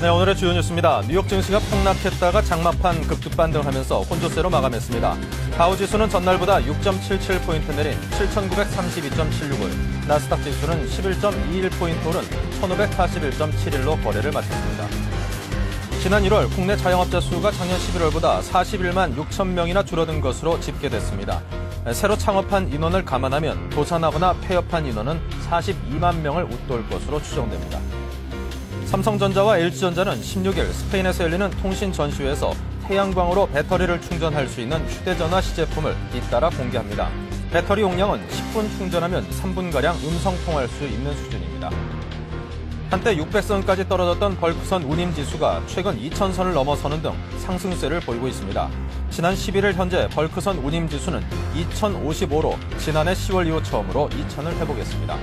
네, 오늘의 주요 뉴스입니다. 뉴욕 증시가 폭락했다가 장마판 급등 반등하면서 혼조세로 마감했습니다. 다우지수는 전날보다 6.77포인트 내린 7,932.76을, 나스닥 지수는 11.21포인트 오른 1,541.71로 거래를 마쳤습니다. 지난 1월 국내 자영업자 수가 작년 11월보다 41만 6천 명이나 줄어든 것으로 집계됐습니다. 새로 창업한 인원을 감안하면 도산하거나 폐업한 인원은 42만 명을 웃돌 것으로 추정됩니다. 삼성전자와 LG전자는 16일 스페인에서 열리는 통신 전시회에서 태양광으로 배터리를 충전할 수 있는 휴대전화 시제품을 잇따라 공개합니다. 배터리 용량은 10분 충전하면 3분가량 음성통화할 수 있는 수준입니다. 한때 600선까지 떨어졌던 벌크선 운임지수가 최근 2000선을 넘어서는 등 상승세를 보이고 있습니다. 지난 11일 현재 벌크선 운임지수는 2055로 지난해 10월 이후 처음으로 2000을 회복했습니다.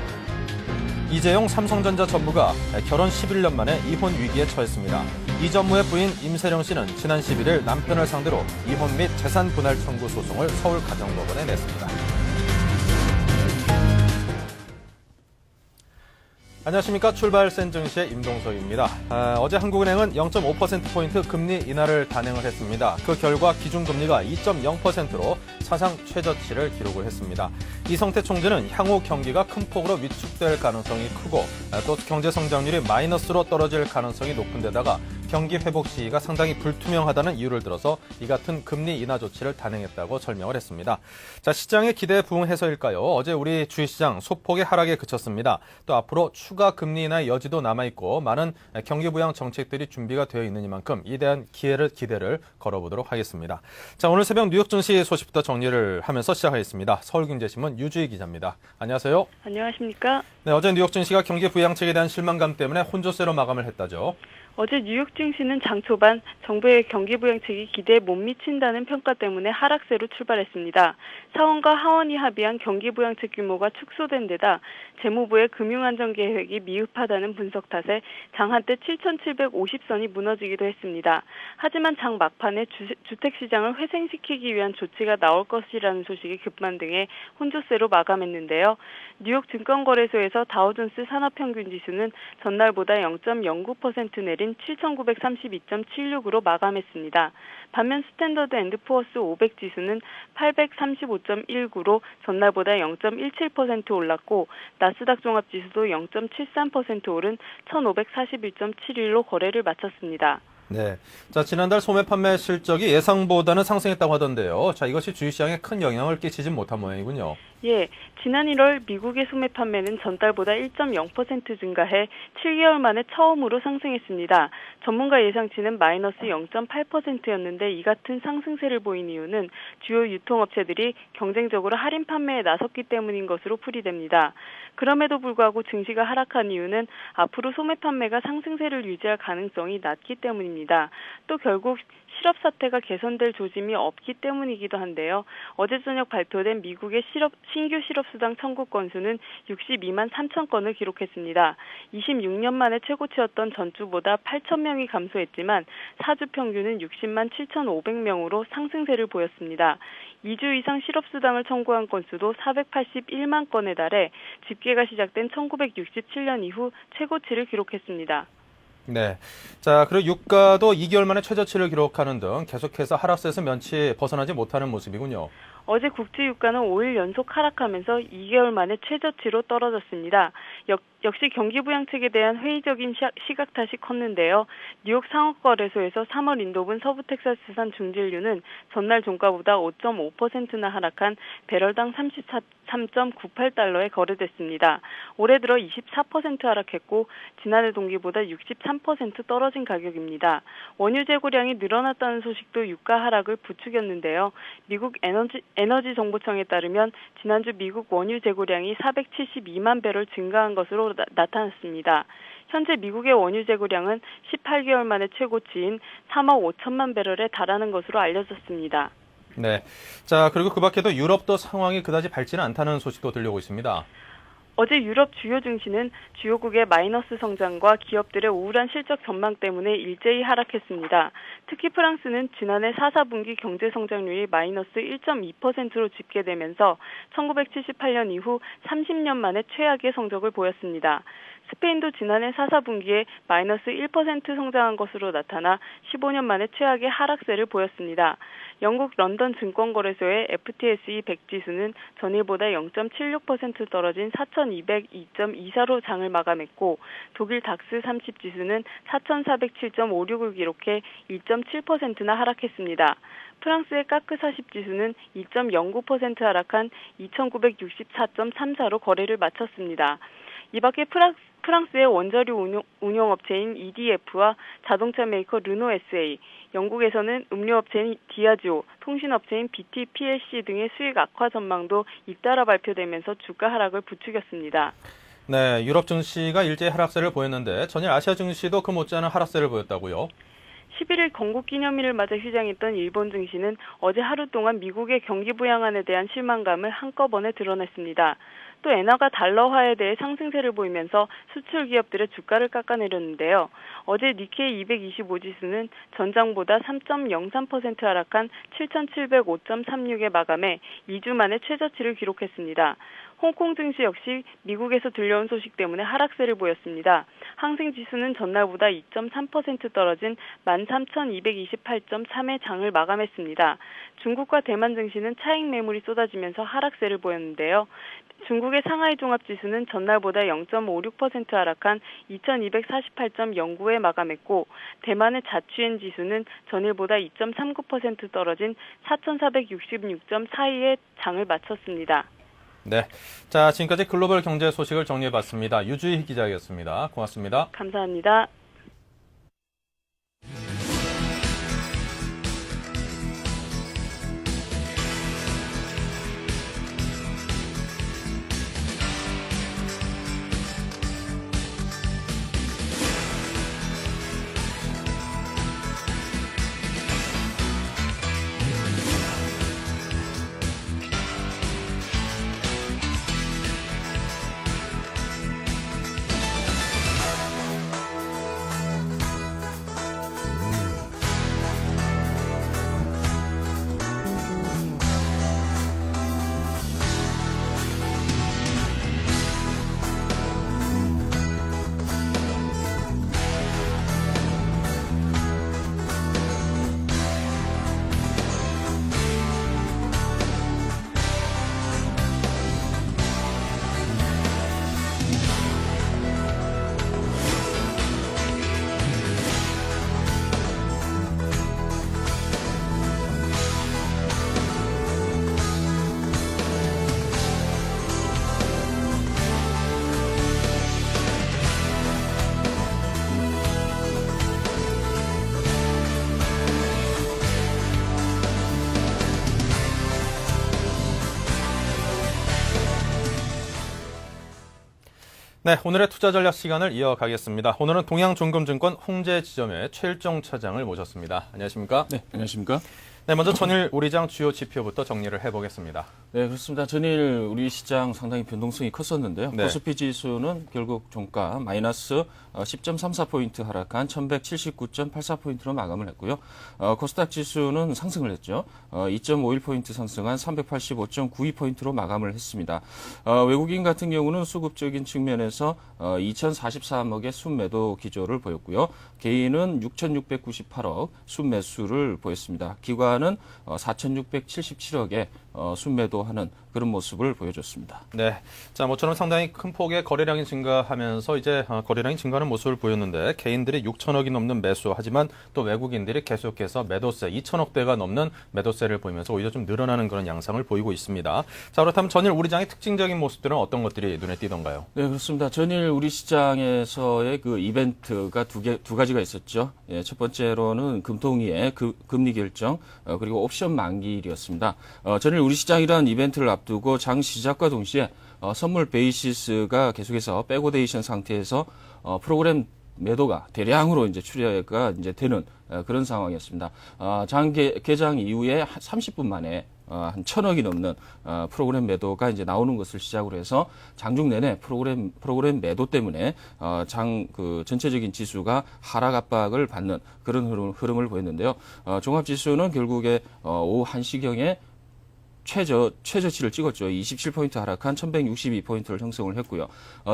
이재용 삼성전자 전무가 결혼 11년 만에 이혼 위기에 처했습니다. 이 전무의 부인 임세령 씨는 지난 11일 남편을 상대로 이혼 및 재산 분할 청구 소송을 서울가정법원에 냈습니다. 안녕하십니까. 출발 센증시의 임동석입니다. 어제 한국은행은 0.5%포인트 금리 인하를 단행을 했습니다. 그 결과 기준금리가 2.0%로 사상 최저치를 기록을 했습니다. 이성태 총재는 향후 경기가 큰 폭으로 위축될 가능성이 크고 또 경제 성장률이 마이너스로 떨어질 가능성이 높은 데다가 경기 회복 시기가 상당히 불투명하다는 이유를 들어서 이 같은 금리 인하 조치를 단행했다고 설명을 했습니다. 자, 시장의 기대에 부응해서일까요? 어제 우리 주식시장 소폭의 하락에 그쳤습니다. 또 앞으로 추가 금리 인하의 여지도 남아있고 많은 경기 부양 정책들이 준비가 되어 있는 이만큼 이에 대한 기대를 걸어보도록 하겠습니다. 자, 오늘 새벽 뉴욕 증시 소식부터 정리를 하면서 시작하겠습니다. 서울경제신문 유주희 기자입니다. 안녕하세요. 안녕하십니까? 네, 어제 뉴욕 증시가 경기 부양책에 대한 실망감 때문에 혼조세로 마감을 했다죠. 어제 뉴욕 증시는 장 초반 정부의 경기 부양책이 기대에 못 미친다는 평가 때문에 하락세로 출발했습니다. 상원과 하원이 합의한 경기 부양책 규모가 축소된 데다 재무부의 금융안정계획이 미흡하다는 분석 탓에 장 한때 7,750선이 무너지기도 했습니다. 하지만 장 막판에 주택시장을 회생시키기 위한 조치가 나올 것이라는 소식이 급반등해 혼조세로 마감했는데요. 뉴욕 증권거래소에서 다우존스 산업평균지수는 전날보다 0.09% 내린 7,932.76으로 마감했습니다. 반면 스탠더드 앤드 푸어스 500 지수는 835.19로 전날보다 0.17% 올랐고 나스닥 종합지수도 0.73% 오른 1,541.71로 거래를 마쳤습니다. 네. 자, 지난달 소매 판매 실적이 예상보다는 상승했다고 하던데요. 자, 이것이 주식시장에 큰 영향을 끼치진 못한 모양이군요. 예, 지난 1월 미국의 소매 판매는 전달보다 1.0% 증가해 7개월 만에 처음으로 상승했습니다. 전문가 예상치는 마이너스 0.8%였는데 이 같은 상승세를 보인 이유는 주요 유통업체들이 경쟁적으로 할인 판매에 나섰기 때문인 것으로 풀이됩니다. 그럼에도 불구하고 증시가 하락한 이유는 앞으로 소매 판매가 상승세를 유지할 가능성이 낮기 때문입니다. 또 결국 실업 사태가 개선될 조짐이 없기 때문이기도 한데요. 어제 저녁 발표된 미국의 신규 실업수당 청구 건수는 62만 3천 건을 기록했습니다. 26년 만에 최고치였던 전주보다 8천 명이 감소했지만 4주 평균은 60만 7,500명으로 상승세를 보였습니다. 2주 이상 실업수당을 청구한 건수도 481만 건에 달해 집계가 시작된 1967년 이후 최고치를 기록했습니다. 네. 자, 그리고 유가도 2개월 만에 최저치를 기록하는 등 계속해서 하락세에서 면치 벗어나지 못하는 모습이군요. 어제 국제유가는 5일 연속 하락하면서 2개월 만에 최저치로 떨어졌습니다. 역시 경기 부양책에 대한 회의적인 시각 탓이 컸는데요. 뉴욕 상업거래소에서 3월 인도분 서부 텍사스산 중진류는 전날 종가보다 5.5%나 하락한 배럴당 33.98달러에 거래됐습니다. 올해 들어 24% 하락했고 지난해 동기보다 63% 떨어진 가격입니다. 원유 재고량이 늘어났다는 소식도 유가 하락을 부추겼는데요. 미국 에너지 정보청에 따르면 지난주 미국 원유 재고량이 472만 배럴 증가한 것으로 나타났습니다. 현재 미국의 원유 재고량은 18개월 만에 최고치인 3억 5천만 배럴에 달하는 것으로 알려졌습니다. 네. 자, 그리고 그 밖에도 유럽도 상황이 그다지 밝지는 않다는 소식도 들려오고 있습니다. 어제 유럽 주요 증시는 주요국의 마이너스 성장과 기업들의 우울한 실적 전망 때문에 일제히 하락했습니다. 특히 프랑스는 지난해 4, 4분기 경제 성장률이 마이너스 1.2%로 집계되면서 1978년 이후 30년 만에 최악의 성적을 보였습니다. 스페인도 지난해 4, 4분기에 마이너스 1% 성장한 것으로 나타나 15년 만에 최악의 하락세를 보였습니다. 영국 런던 증권거래소의 FTSE 100 지수는 전일보다 0.76% 떨어진 4,202.24로 장을 마감했고, 독일 닥스 30 지수는 4,407.56을 기록해 2.7%나 하락했습니다. 프랑스의 까크 40 지수는 2.09% 하락한 2,964.34로 거래를 마쳤습니다. 이 밖에 프랑스의 원자료 운용업체인 EDF와 자동차 메이커 르노 SA, 영국에서는 음료업체인 디아지오, 통신업체인 BT PLC 등의 수익 악화 전망도 잇따라 발표되면서 주가 하락을 부추겼습니다. 네, 유럽 증시가 일제히 하락세를 보였는데 전일 아시아 증시도 그 못지않은 하락세를 보였다고요? 11일 건국기념일을 맞아 휴장했던 일본 증시는 어제 하루 동안 미국의 경기 부양안에 대한 실망감을 한꺼번에 드러냈습니다. 또 엔화가 달러화에 대해 상승세를 보이면서 수출 기업들의 주가를 깎아내렸는데요. 어제 니케이 225 지수는 전장보다 3.03% 하락한 7,705.36에 마감해 2주 만에 최저치를 기록했습니다. 홍콩 증시 역시 미국에서 들려온 소식 때문에 하락세를 보였습니다. 항생 지수는 전날보다 2.3% 떨어진 13,228.3의 장을 마감했습니다. 중국과 대만 증시는 차익 매물이 쏟아지면서 하락세를 보였는데요. 중국의 상하이 종합지수는 전날보다 0.56% 하락한 2248.09에 마감했고, 대만의 자취엔 지수는 전일보다 2.39% 떨어진 4466.42에 장을 마쳤습니다. 네, 자 지금까지 글로벌 경제 소식을 정리해봤습니다. 유주희 기자였습니다. 고맙습니다. 감사합니다. 네, 오늘의 투자 전략 시간을 이어가겠습니다. 오늘은 동양종금증권 홍재 지점의 최일정 차장을 모셨습니다. 안녕하십니까? 네, 안녕하십니까? 네, 먼저 전일 우리장 주요 지표부터 정리를 해보겠습니다. 네, 그렇습니다. 전일 우리 시장 상당히 변동성이 컸었는데요. 네. 코스피 지수는 결국 종가 마이너스 10.34포인트 하락한 1179.84포인트로 마감을 했고요. 코스닥 지수는 상승을 했죠. 2.51포인트 상승한 385.92포인트로 마감을 했습니다. 외국인 같은 경우는 수급적인 측면에서 2043억의 순매도 기조를 보였고요. 개인은 6,698억 순매수를 보였습니다. 기관은 4,677억의 순매도하는 그런 모습을 보여줬습니다. 네, 자 모처럼 상당히 큰 폭의 거래량이 증가하면서 이제 거래량이 증가하는 모습을 보였는데 개인들이 6천억이 넘는 매수, 하지만 또 외국인들이 계속해서 매도세 2천억대가 넘는 매도세를 보이면서 오히려 좀 늘어나는 그런 양상을 보이고 있습니다. 자, 그렇다면 전일 우리장의 특징적인 모습들은 어떤 것들이 눈에 띄던가요? 네, 그렇습니다. 전일 우리 시장에서의 그 이벤트가 두 가지가 있었죠. 예, 첫 번째로는 금통위의 금리 결정, 그리고 옵션 만기일이었습니다. 전일 우리 시장이란 이벤트를 앞두고 장 시작과 동시에 선물 베이시스가 계속해서 백오데이션 상태에서 프로그램 매도가 대량으로 이제 출하가 이제 되는 그런 상황이었습니다. 장 개장 이후에 30분 만에 한 1,000억이 넘는 프로그램 매도가 이제 나오는 것을 시작으로 해서 장중 내내 프로그램 매도 때문에 전체적인 지수가 하락 압박을 받는 그런 흐름을 보였는데요. 종합 지수는 결국에 오후 1시경에 최저치를 찍었죠. 27포인트 하락한 1162포인트를 형성을 했고요.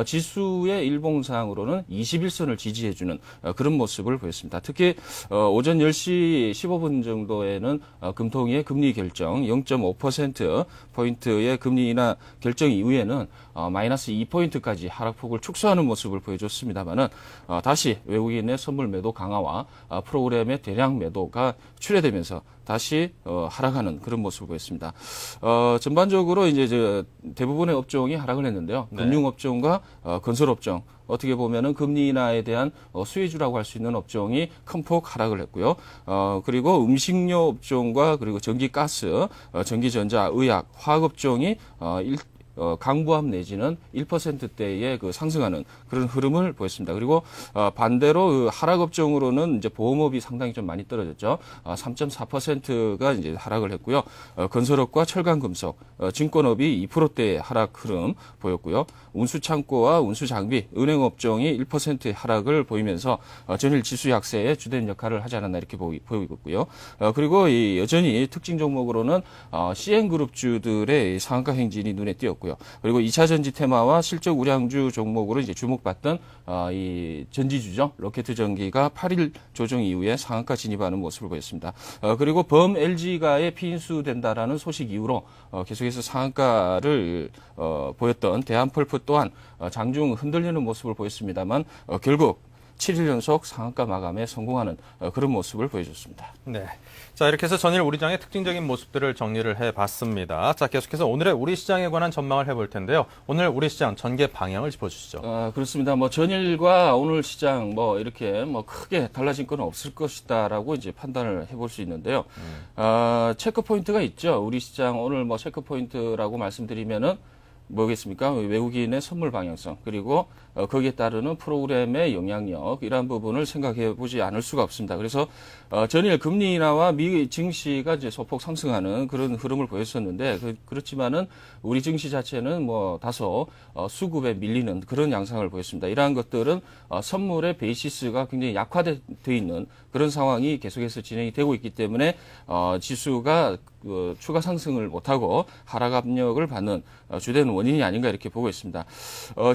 지수의 일봉상으로는 21선을 지지해주는 그런 모습을 보였습니다. 특히 오전 10시 15분 정도에는 금통위의 금리 결정 0.5%포인트의 금리 인하 결정 이후에는 마이너스 2포인트까지 하락폭을 축소하는 모습을 보여줬습니다만은 다시 외국인의 선물 매도 강화와 프로그램의 대량 매도가 출회되면서 다시 하락하는 그런 모습을 보였습니다. 전반적으로 이제 대부분의 업종이 하락을 했는데요. 네. 금융업종과 건설업종 어떻게 보면은 금리 인하에 대한 수혜주라고 할 수 있는 업종이 큰 폭 하락을 했고요. 그리고 음식료 업종과 그리고 전기, 가스, 전기전자, 의약, 화학업종이 강보합 내지는 1%대의 그 상승하는 그런 흐름을 보였습니다. 그리고 반대로 그 하락업종으로는 이제 보험업이 상당히 좀 많이 떨어졌죠. 3.4%가 이제 하락을 했고요. 건설업과 철강금속, 증권업이 2%대의 하락 흐름 보였고요. 운수창고와 운수장비, 은행업종이 1%의 하락을 보이면서 전일 지수 약세에 주된 역할을 하지 않았나 이렇게 보이고 있고요. 그리고 여전히 특징 종목으로는 CN그룹주들의 상한가 행진이 눈에 띄었고요. 그리고 2차 전지 테마와 실적 우량주 종목으로 이제 주목받던 이 전지주죠. 로켓전기가 8일 조정 이후에 상한가 진입하는 모습을 보였습니다. 그리고 범 LG가의 피인수된다라는 소식 이후로 계속해서 상한가를 보였던 대한펄프 또한 장중 흔들리는 모습을 보였습니다만 결국 7일 연속 상한가 마감에 성공하는 그런 모습을 보여줬습니다. 네. 자, 이렇게 해서 전일 우리 시장의 특징적인 모습들을 정리를 해봤습니다. 자, 계속해서 오늘의 우리 시장에 관한 전망을 해볼 텐데요. 오늘 우리 시장 전개 방향을 짚어주시죠. 그렇습니다. 전일과 오늘 시장 이렇게 크게 달라진 건 없을 것이다라고 이제 판단을 해볼 수 있는데요. 체크 포인트가 있죠. 우리 시장 오늘 체크 포인트라고 말씀드리면은 뭐겠습니까? 외국인의 선물 방향성 그리고 거기에 따르는 프로그램의 영향력 이러한 부분을 생각해 보지 않을 수가 없습니다. 그래서 전일 금리 인하와 미 증시가 이제 소폭 상승하는 그런 흐름을 보였었는데 그렇지만은 우리 증시 자체는 다소 수급에 밀리는 그런 양상을 보였습니다. 이러한 것들은 선물의 베이시스가 굉장히 약화되어 있는 그런 상황이 계속해서 진행이 되고 있기 때문에 지수가 추가 상승을 못하고 하락 압력을 받는 주된 원인이 아닌가 이렇게 보고 있습니다.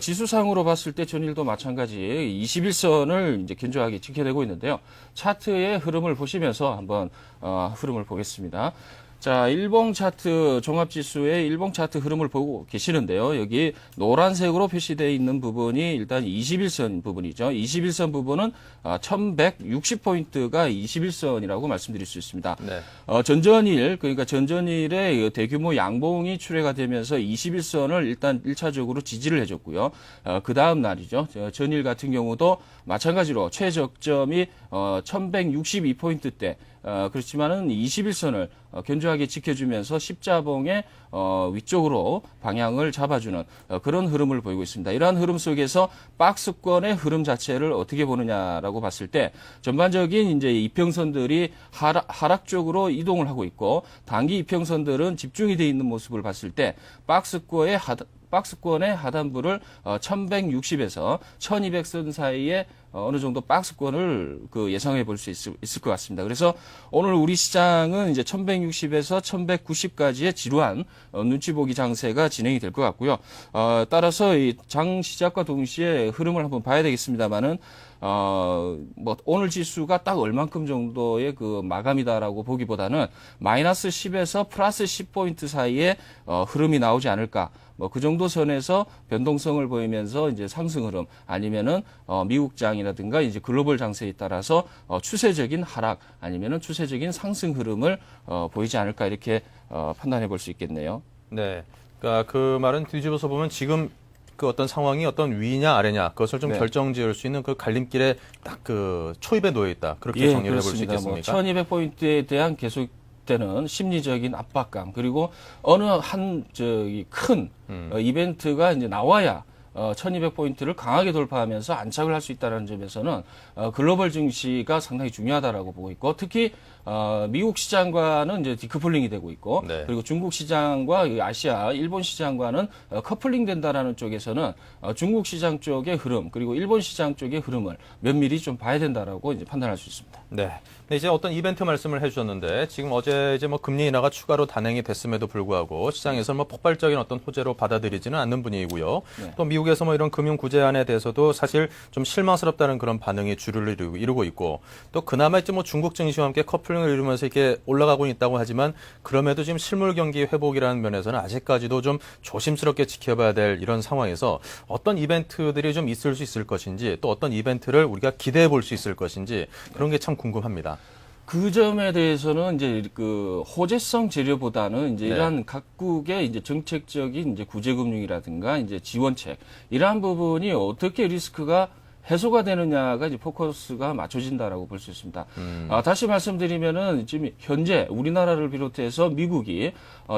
지수상으로 봤을 때 전일도 마찬가지 21선을 이제 견조하게 지켜내고 있는데요. 차트의 흐름을 보시면서 한번 흐름을 보겠습니다. 자, 일봉 차트, 종합지수의 일봉 차트 흐름을 보고 계시는데요. 여기 노란색으로 표시되어 있는 부분이 일단 21선 부분이죠. 21선 부분은 1160포인트가 21선이라고 말씀드릴 수 있습니다. 네. 전전일, 그러니까 전전일에 대규모 양봉이 출회가 되면서 21선을 일단 1차적으로 지지를 해줬고요. 그 다음 날이죠. 전일 같은 경우도 마찬가지로 최저점이 1162포인트대, 그렇지만은 21선을 견조하게 지켜주면서 십자봉의 위쪽으로 방향을 잡아주는 그런 흐름을 보이고 있습니다. 이러한 흐름 속에서 박스권의 흐름 자체를 어떻게 보느냐라고 봤을 때 전반적인 이제 이평선들이 하락 쪽으로 이동을 하고 있고 단기 이평선들은 집중이 되어 있는 모습을 봤을 때 박스권의 하단부를 1160에서 1200선 사이에 어느 정도 박스권을 예상해 볼 수 있을 것 같습니다. 그래서 오늘 우리 시장은 이제 1160에서 1190까지의 지루한 눈치 보기 장세가 진행이 될 것 같고요. 따라서 이 장 시작과 동시에 흐름을 한번 봐야 되겠습니다만은 오늘 지수가 딱 얼만큼 정도의 마감이다라고 보기보다는 마이너스 10에서 플러스 10포인트 사이에 흐름이 나오지 않을까. 그 정도 선에서 변동성을 보이면서 이제 상승 흐름 아니면은 미국장이라든가 이제 글로벌 장세에 따라서 추세적인 하락 아니면은 추세적인 상승 흐름을 보이지 않을까 이렇게 판단해 볼 수 있겠네요. 네. 그러니까 그 말은 뒤집어서 보면 지금 어떤 상황이 어떤 위냐 아래냐 그것을 좀 네. 결정지을 수 있는 그 갈림길에 딱 초입에 놓여 있다. 그렇게 정리를 해볼 수 있겠습니까? 1200포인트에 대한 계속되는 심리적인 압박감 그리고 어느 한 큰 이벤트가 이제 나와야 1200포인트를 강하게 돌파하면서 안착을 할 수 있다는 점에서는 글로벌 증시가 상당히 중요하다라고 보고 있고 특히 미국 시장과는 이제 디커플링이 되고 있고 네. 그리고 중국 시장과 이 아시아, 일본 시장과는 커플링 된다라는 쪽에서는 중국 시장 쪽의 흐름 그리고 일본 시장 쪽의 흐름을 면밀히 좀 봐야 된다라고 이제 판단할 수 있습니다. 네. 근데 이제 어떤 이벤트 말씀을 해주셨는데 지금 어제 이제 뭐 금리 인하가 추가로 단행이 됐음에도 불구하고 시장에서는 뭐 폭발적인 어떤 호재로 받아들이지는 않는 분위기고요. 네. 또 미국에서 뭐 이런 금융 구제안에 대해서도 사실 좀 실망스럽다는 그런 반응이 주류를 이루고 있고 또 그나마 이제 뭐 중국 증시와 함께 커플링을 이루면서 이렇게 올라가고 있다고 하지만 그럼에도 지금 실물 경기 회복이라는 면에서는 아직까지도 좀 조심스럽게 지켜봐야 될 이런 상황에서 어떤 이벤트들이 좀 있을 수 있을 것인지 또 어떤 이벤트를 우리가 기대해 볼 수 있을 것인지 그런 게 참 궁금합니다. 그 점에 대해서는 이제 그 호재성 재료보다는 이제 네. 이러한 각국의 이제 정책적인 이제 구제금융이라든가 이제 지원책 이러한 부분이 어떻게 리스크가 해소가 되느냐가 이제 포커스가 맞춰진다라고 볼 수 있습니다. 다시 말씀드리면은 지금 현재 우리나라를 비롯해서 미국이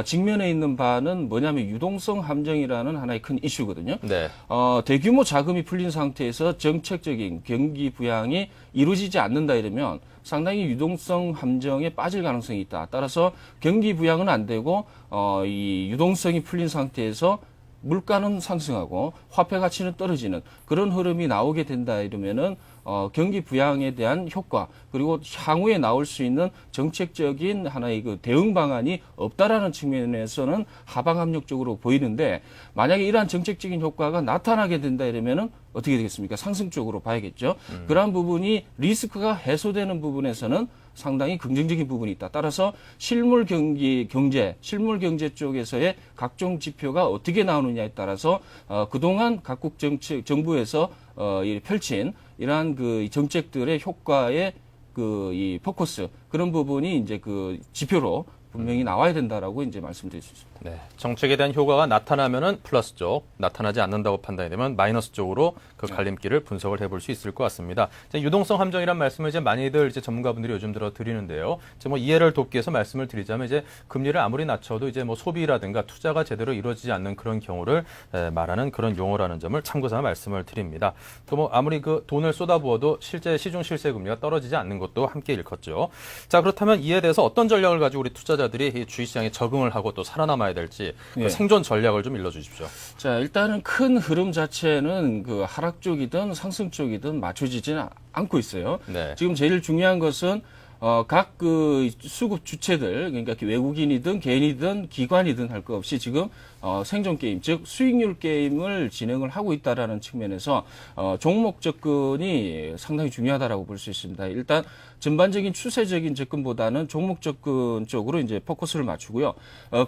직면해 있는 바는 뭐냐면 유동성 함정이라는 하나의 큰 이슈거든요. 네. 대규모 자금이 풀린 상태에서 정책적인 경기 부양이 이루어지지 않는다 이러면 상당히 유동성 함정에 빠질 가능성이 있다. 따라서 경기 부양은 안 되고 이 유동성이 풀린 상태에서 물가는 상승하고 화폐 가치는 떨어지는 그런 흐름이 나오게 된다 이러면은 경기 부양에 대한 효과 그리고 향후에 나올 수 있는 정책적인 하나의 그 대응 방안이 없다라는 측면에서는 하방 압력적으로 보이는데 만약에 이러한 정책적인 효과가 나타나게 된다 이러면은 어떻게 되겠습니까? 상승 쪽으로 봐야겠죠. 그러한 부분이 리스크가 해소되는 부분에서는 상당히 긍정적인 부분이 있다. 따라서 실물 경제 쪽에서의 각종 지표가 어떻게 나오느냐에 따라서 그동안 각국 정부에서 펼친 이러한 그 정책들의 효과의 그 이 포커스 그런 부분이 이제 그 지표로 분명히 나와야 된다라고 이제 말씀드릴 수 있습니다. 네, 정책에 대한 효과가 나타나면은 플러스 쪽, 나타나지 않는다고 판단이 되면 마이너스 쪽으로 그 갈림길을 분석을 해볼 수 있을 것 같습니다. 이제 유동성 함정이란 말씀을 이제 많이들 이제 전문가분들이 요즘 들어 드리는데요. 이제 뭐 이해를 돕기 위해서 말씀을 드리자면 이제 금리를 아무리 낮춰도 이제 뭐 소비라든가 투자가 제대로 이루어지지 않는 그런 경우를 말하는 그런 용어라는 점을 참고삼아 말씀을 드립니다. 또 뭐 아무리 그 돈을 쏟아부어도 실제 시중 실세 금리가 떨어지지 않는 것도 함께 일컫죠. 자, 그렇다면 이에 대해서 어떤 전략을 가지고 우리 투자자들이 이 주식시장에 적응을 하고 또 살아남아야 될지 그 예. 생존 전략을 좀 일러주십시오. 자, 일단은 큰 흐름 자체는 그 하락 쪽이든 상승 쪽이든 맞춰지지는 않고 있어요. 네. 지금 제일 중요한 것은 각 그 수급 주체들, 그러니까 외국인이든 개인이든 기관이든 할 것 없이 지금 생존 게임, 즉 수익률 게임을 진행을 하고 있다라는 측면에서 종목 접근이 상당히 중요하다라고 볼 수 있습니다. 일단 전반적인 추세적인 접근보다는 종목 접근 쪽으로 이제 포커스를 맞추고요.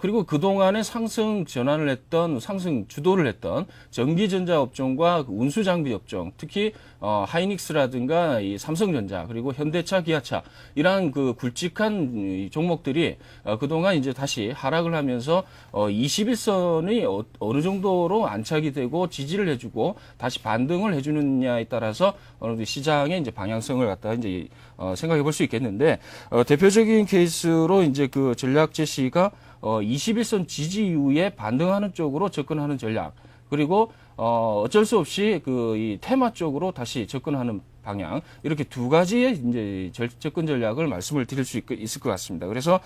그리고 그동안에 상승 전환을 했던, 상승 주도를 했던 전기전자 업종과 운수 장비 업종, 특히 하이닉스라든가 이 삼성전자 그리고 현대차, 기아차 이러한 그 굵직한 종목들이 그동안 이제 다시 하락을 하면서 21선이 어느 정도로 안착이 되고 지지를 해주고 다시 반등을 해주느냐에 따라서 어느 정도 시장의 이제 방향성을 갖다가 이제 생각해 볼 수 있겠는데 대표적인 케이스로 이제 그 전략 제시가 21선 지지 이후에 반등하는 쪽으로 접근하는 전략 그리고 어쩔 수 없이 그 이 테마 쪽으로 다시 접근하는 방향 이렇게 두 가지의 이제 접근 전략을 말씀을 드릴 수 있을 것 같습니다. 그래서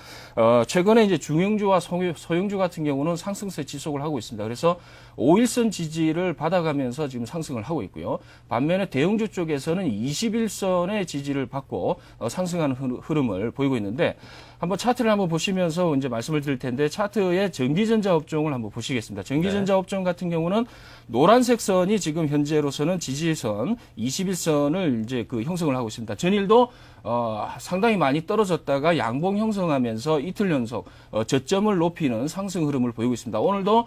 최근에 이제 중형주와 소형주 같은 경우는 상승세 지속을 하고 있습니다. 그래서 5일선 지지를 받아가면서 지금 상승을 하고 있고요. 반면에 대형주 쪽에서는 21선의 지지를 받고 상승하는 흐름을 보이고 있는데 한번 차트를 한번 보시면서 이제 말씀을 드릴 텐데 차트의 전기전자 업종을 한번 보시겠습니다. 전기전자 업종 같은 경우는 노란색 선이 지금 현재로서는 지지선 21선을 이제 그 형성을 하고 있습니다. 전일도 상당히 많이 떨어졌다가 양봉 형성하면서 이틀 연속 저점을 높이는 상승 흐름을 보이고 있습니다. 오늘도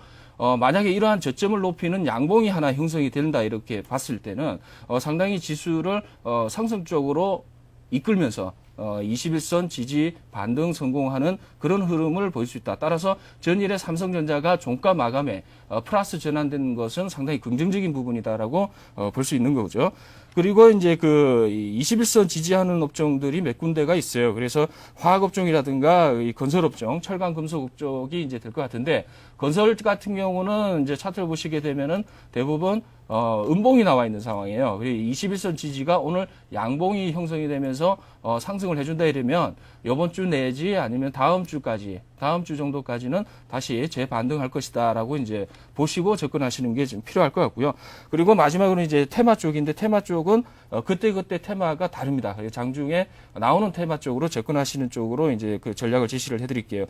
만약에 이러한 저점을 높이는 양봉이 하나 형성이 된다 이렇게 봤을 때는 상당히 지수를 상승 쪽으로 이끌면서 21선 지지 반등 성공하는 그런 흐름을 보일 수 있다. 따라서 전일에 삼성전자가 종가 마감에 플러스 전환된 것은 상당히 긍정적인 부분이다라고 볼 수 있는 거죠. 그리고 이제 그 21선 지지하는 업종들이 몇 군데가 있어요. 그래서 화학업종이라든가 이 건설업종, 철강금속 쪽이 이제 될 것 같은데 건설 같은 경우는 이제 차트를 보시게 되면은 대부분 음봉이 나와 있는 상황이에요. 그리고 21선 지지가 오늘 양봉이 형성이 되면서 상승을 해준다 이러면 이번 주 내지 아니면 다음 주 정도까지는 다시 재반등할 것이다라고 이제 보시고 접근하시는 게 좀 필요할 것 같고요. 그리고 마지막으로 이제 테마 쪽인데 테마 쪽은 그때 테마가 다릅니다. 장중에 나오는 테마 쪽으로 접근하시는 쪽으로 이제 그 전략을 제시를 해드릴게요.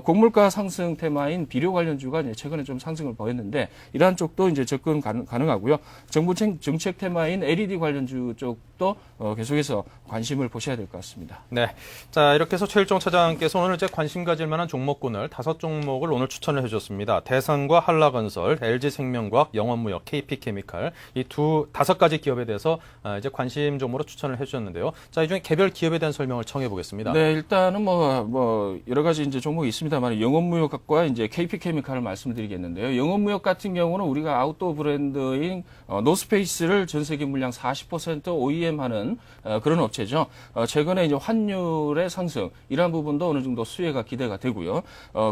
곡물가 상승 테마인 비료 관련주가 이제 최근에 좀 상승을 보였는데 이러한 쪽도 이제 접근 가능하고요. 정부 정책 테마인 LED 관련주 쪽도 계속해서 관심을 보셔야 될 것 같습니다. 네. 자, 이렇게 해서 최일종 차장께서 오늘 이제 관심 가질 만한 종목군을 5종목을 오늘 추천을 해주셨습니다. 대상과 한라건설, LG생명과학, 영원무역, KP케미칼 이 5가지 기업에 대해서 이제 관심 종목으로 추천을 해주셨는데요. 자, 이 중에 개별 기업에 대한 설명을 청해 보겠습니다. 네, 일단은 뭐 여러 가지 이제 종목이 있습니다만 영원무역과 이제 KP케미칼을 말씀드리겠는데요. 영원무역 같은 경우는 우리가 아웃도어 브랜드인 노스페이스를 전 세계 물량 40% OEM하는 그런 업체죠. 최근에 이제 환율의 상승 이러한 부분도 어느 정도 수혜가 기대가 되고요.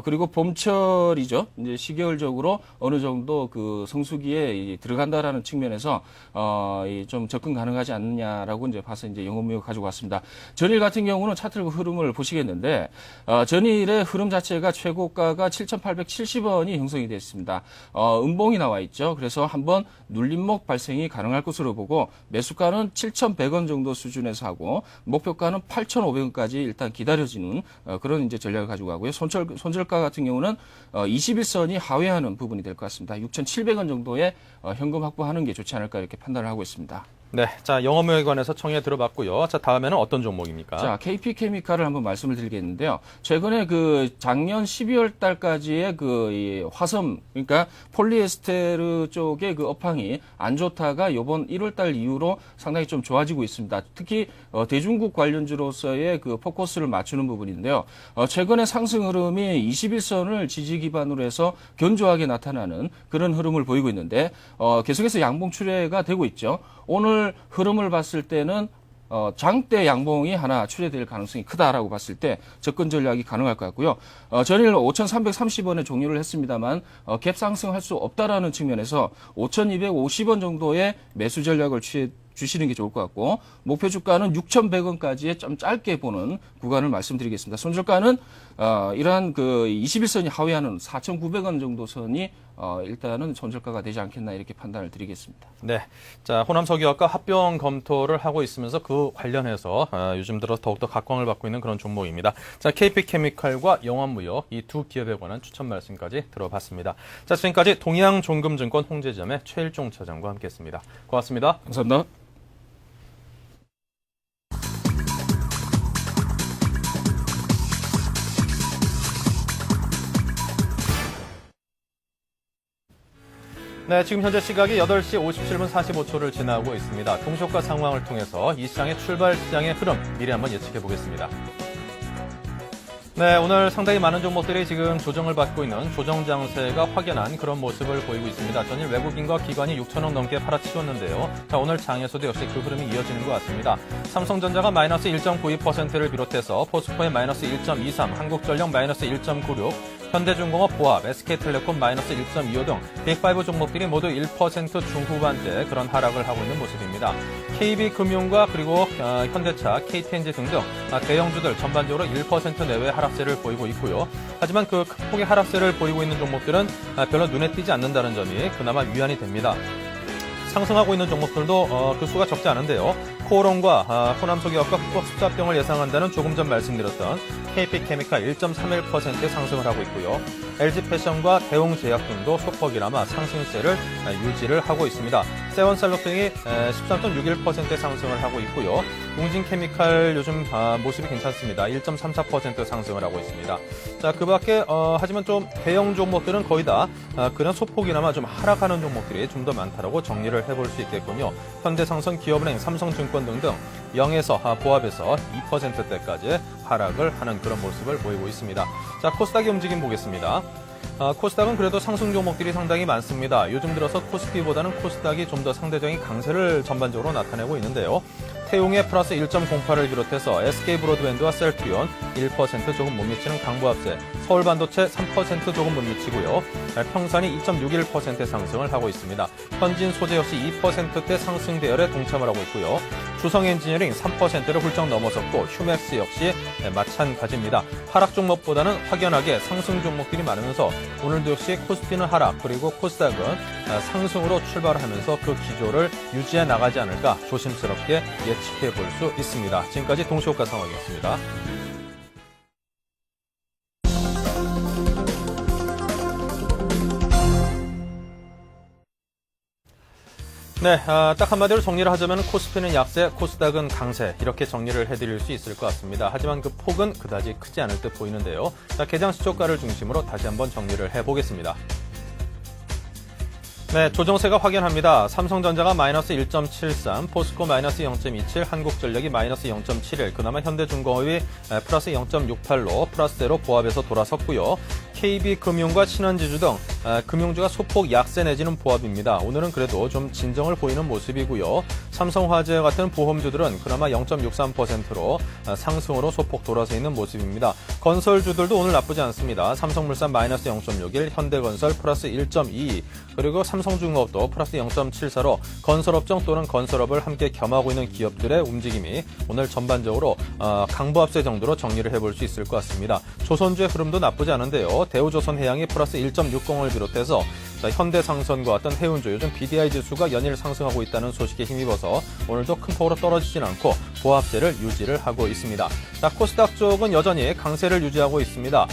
그리고 봄철이죠. 이제 시계열적으로 어느 정도 그 성수기에 들어간다라는 측면에서 좀 접근 가능하지 않느냐라고 이제 봐서 이제 영업무역 가지고 왔습니다. 전일 같은 경우는 차트 흐름을 보시겠는데 전일의 흐름 자체가 최고가가 7,870원이 형성이 됐습니다. 음봉이 나와 있죠. 그래서 한번 눌림목 발생이 가능할 것으로 보고 매수가는 7,100원 정도 수준에서 하고 목표가는 8,500원까지 일단 기다려지는 그런 이제 전략을 가지고 가고요. 손절가 같은 경우는 21선이 하회하는 부분이 될 것 같습니다. 6,700원 정도의 현금 확보하는 게 좋지 않을까 이렇게 판단을 하고 있습니다. 네, 자 영업무역에 관해서 청해 들어봤고요. 자 다음에는 어떤 종목입니까? 자 KP케미칼을 한번 말씀을 드리겠는데요. 최근에 그 작년 12월 달까지의 이 화섬 그러니까 폴리에스테르 쪽의 그 업황이 안 좋다가 이번 1월 달 이후로 상당히 좀 좋아지고 있습니다. 특히 대중국 관련주로서의 그 포커스를 맞추는 부분인데요. 최근에 상승 흐름이 21선을 지지 기반으로 해서 견조하게 나타나는 그런 흐름을 보이고 있는데 계속해서 양봉 출회가 되고 있죠. 오늘 흐름을 봤을 때는 장대 양봉이 하나 출회될 가능성이 크다라고 봤을 때 접근 전략이 가능할 것 같고요. 전일 5,330원에 종료를 했습니다만 갭 상승할 수 없다라는 측면에서 5,250원 정도의 매수 전략을 주시는 게 좋을 것 같고 목표 주가는 6,100원까지의 좀 짧게 보는 구간을 말씀드리겠습니다. 손절가는 이러한 그 21선이 하회하는 4,900원 정도 선이 일단은 손절가가 되지 않겠나 이렇게 판단을 드리겠습니다. 네, 자 호남석유학과 합병 검토를 하고 있으면서 그 관련해서 요즘 들어 더욱더 각광을 받고 있는 그런 종목입니다. 자 KP케미칼과 영원무역 이 두 기업에 관한 추천 말씀까지 들어봤습니다. 자 지금까지 동양종금증권 홍제점의 최일종 차장과 함께했습니다. 고맙습니다. 감사합니다. 네, 지금 현재 시각이 8시 57분 45초를 지나고 있습니다. 동시효과 상황을 통해서 이 시장의 출발 시장의 흐름 미리 한번 예측해 보겠습니다. 네, 오늘 상당히 많은 종목들이 지금 조정을 받고 있는 조정 장세가 확연한 그런 모습을 보이고 있습니다. 전일 외국인과 기관이 6천억 넘게 팔아치웠는데요. 자, 오늘 장에서도 역시 그 흐름이 이어지는 것 같습니다. 삼성전자가 마이너스 1.92%를 비롯해서 포스코의 마이너스 1.23, 한국전력 마이너스 1.96, 현대중공업, 보합, SK텔레콤 마이너스 1.25 등 빅5 종목들이 모두 1% 중후반대 그런 하락을 하고 있는 모습입니다. KB금융과 그리고 현대차, KTNG 등등 대형주들 전반적으로 1% 내외의 하락세를 보이고 있고요. 하지만 그 큰 폭의 하락세를 보이고 있는 종목들은 별로 눈에 띄지 않는다는 점이 그나마 위안이 됩니다. 상승하고 있는 종목들도 그 수가 적지 않은데요. 코오롱과 호남석유학과 흑박습자병을 예상한다는 조금 전 말씀드렸던 KP케미칼 1.31%의 상승을 하고 있고요. LG패션과 대웅제약 등도 소폭이나마 상승세를 유지를 하고 있습니다. 세원살록 등이 13.61%의 상승을 하고 있고요. 웅진케미칼 요즘 모습이 괜찮습니다. 1.34% 상승을 하고 있습니다. 자, 그 밖에 하지만 좀 대형 종목들은 거의 다 그런 소폭이나마 좀 하락하는 종목들이 좀 더 많다라고 정리를 해볼 수 있겠군요. 현대상선, 기업은행, 삼성증권 등등 0에서 보합에서 2%대까지 하락을 하는 그런 모습을 보이고 있습니다. 자, 코스닥의 움직임 보겠습니다. 코스닥은 그래도 상승 종목들이 상당히 많습니다. 요즘 들어서 코스피보다는 코스닥이 좀 더 상대적인 강세를 전반적으로 나타내고 있는데요. 태용의 플러스 1.08을 비롯해서 SK브로드밴드와 셀트리온 1% 조금 못 미치는 강보합세, 서울반도체 3% 조금 못 미치고요. 평산이 2.61% 상승을 하고 있습니다. 현진 소재 역시 2%대 상승 대열에 동참을 하고 있고요. 주성엔지니어링 3%를 훌쩍 넘어섰고 휴맥스 역시 마찬가지입니다. 하락 종목보다는 확연하게 상승 종목들이 많으면서 오늘도 역시 코스피는 하락, 그리고 코스닥은 상승으로 출발하면서 그 기조를 유지해 나가지 않을까 조심스럽게 예측해 볼 수 있습니다. 지금까지 동시효과 상황이었습니다. 네, 딱 한마디로 정리를 하자면 코스피는 약세, 코스닥은 강세, 이렇게 정리를 해드릴 수 있을 것 같습니다. 하지만 그 폭은 그다지 크지 않을 듯 보이는데요. 자, 개장 시초가를 중심으로 다시 한번 정리를 해보겠습니다. 네, 조정세가 확연합니다. 삼성전자가 마이너스 1.73, 포스코 마이너스 0.27, 한국전력이 마이너스 0.71, 그나마 현대중공업이 플러스 0.68로 플러스대로 보합에서 돌아섰고요. KB금융과 신한지주 등 금융주가 소폭 약세 내지는 보합입니다. 오늘은 그래도 좀 진정을 보이는 모습이고요. 삼성화재 같은 보험주들은 그나마 0.63%로 상승으로 소폭 돌아서 있는 모습입니다. 건설주들도 오늘 나쁘지 않습니다. 삼성물산 마이너스 0.61, 현대건설 플러스 1.22, 그리고 삼성중공업도 플러스 0.74로 건설업종 또는 건설업을 함께 겸하고 있는 기업들의 움직임이 오늘 전반적으로 강보합세 정도로 정리를 해볼 수 있을 것 같습니다. 조선주의 흐름도 나쁘지 않은데요. 대우조선해양이 플러스 1.60을 비롯해서 현대상선과 같은 해운주, 요즘 BDI 지수가 연일 상승하고 있다는 소식에 힘입어서 오늘도 큰 폭으로 떨어지진 않고 보합세를 유지를 하고 있습니다. 자, 코스닥 쪽은 여전히 강세를 유지하고 있습니다.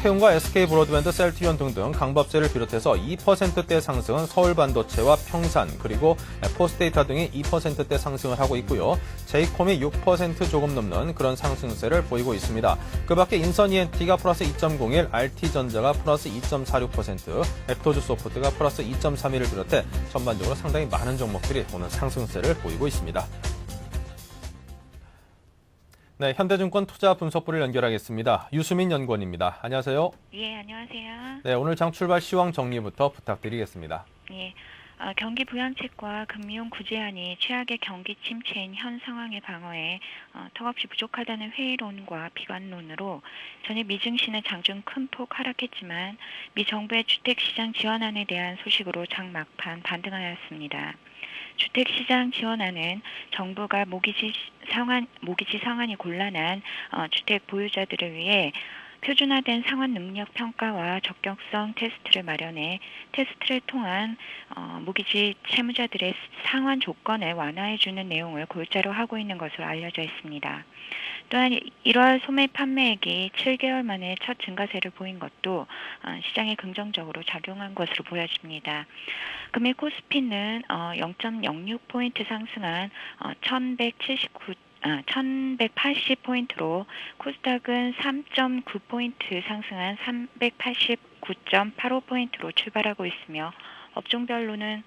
태용과 SK브로드밴드, 셀트리온 등등 강보합세를 비롯해서 2%대 상승은 서울반도체와 평산, 그리고 포스데이터 등이 2%대 상승을 하고 있고요. 제이콤이 6% 조금 넘는 그런 상승세를 보이고 있습니다. 그 밖에 인선 ENT가 플러스 2.01, RT전자가 플러스 2.46%, 앱토즈소프트가 플러스 2.31을 비롯해 전반적으로 상당히 많은 종목들이 오늘 상승세를 보이고 있습니다. 네, 현대증권 투자 분석부를 연결하겠습니다. 유수민 연구원입니다. 안녕하세요. 예, 안녕하세요. 네, 오늘 장 출발 시황 정리부터 부탁드리겠습니다. 예, 경기 부양책과 금융 구제안이 최악의 경기 침체인 현 상황의 방어에 턱없이 부족하다는 회의론과 비관론으로 전일 미증시는 장중 큰 폭 하락했지만 미 정부의 주택시장 지원안에 대한 소식으로 장 막판 반등하였습니다. 주택시장 지원안은 정부가 모기지 상환이 곤란한 주택 보유자들을 위해 표준화된 상환 능력 평가와 적격성 테스트를 마련해 테스트를 통한 모기지 채무자들의 상환 조건을 완화해주는 내용을 골자로 하고 있는 것으로 알려져 있습니다. 또한 1월 소매 판매액이 7개월 만에 첫 증가세를 보인 것도 시장에 긍정적으로 작용한 것으로 보여집니다. 금일 코스피는 0.06포인트 상승한 1180포인트로 코스닥은 3.9포인트 상승한 389.85포인트로 출발하고 있으며 업종별로는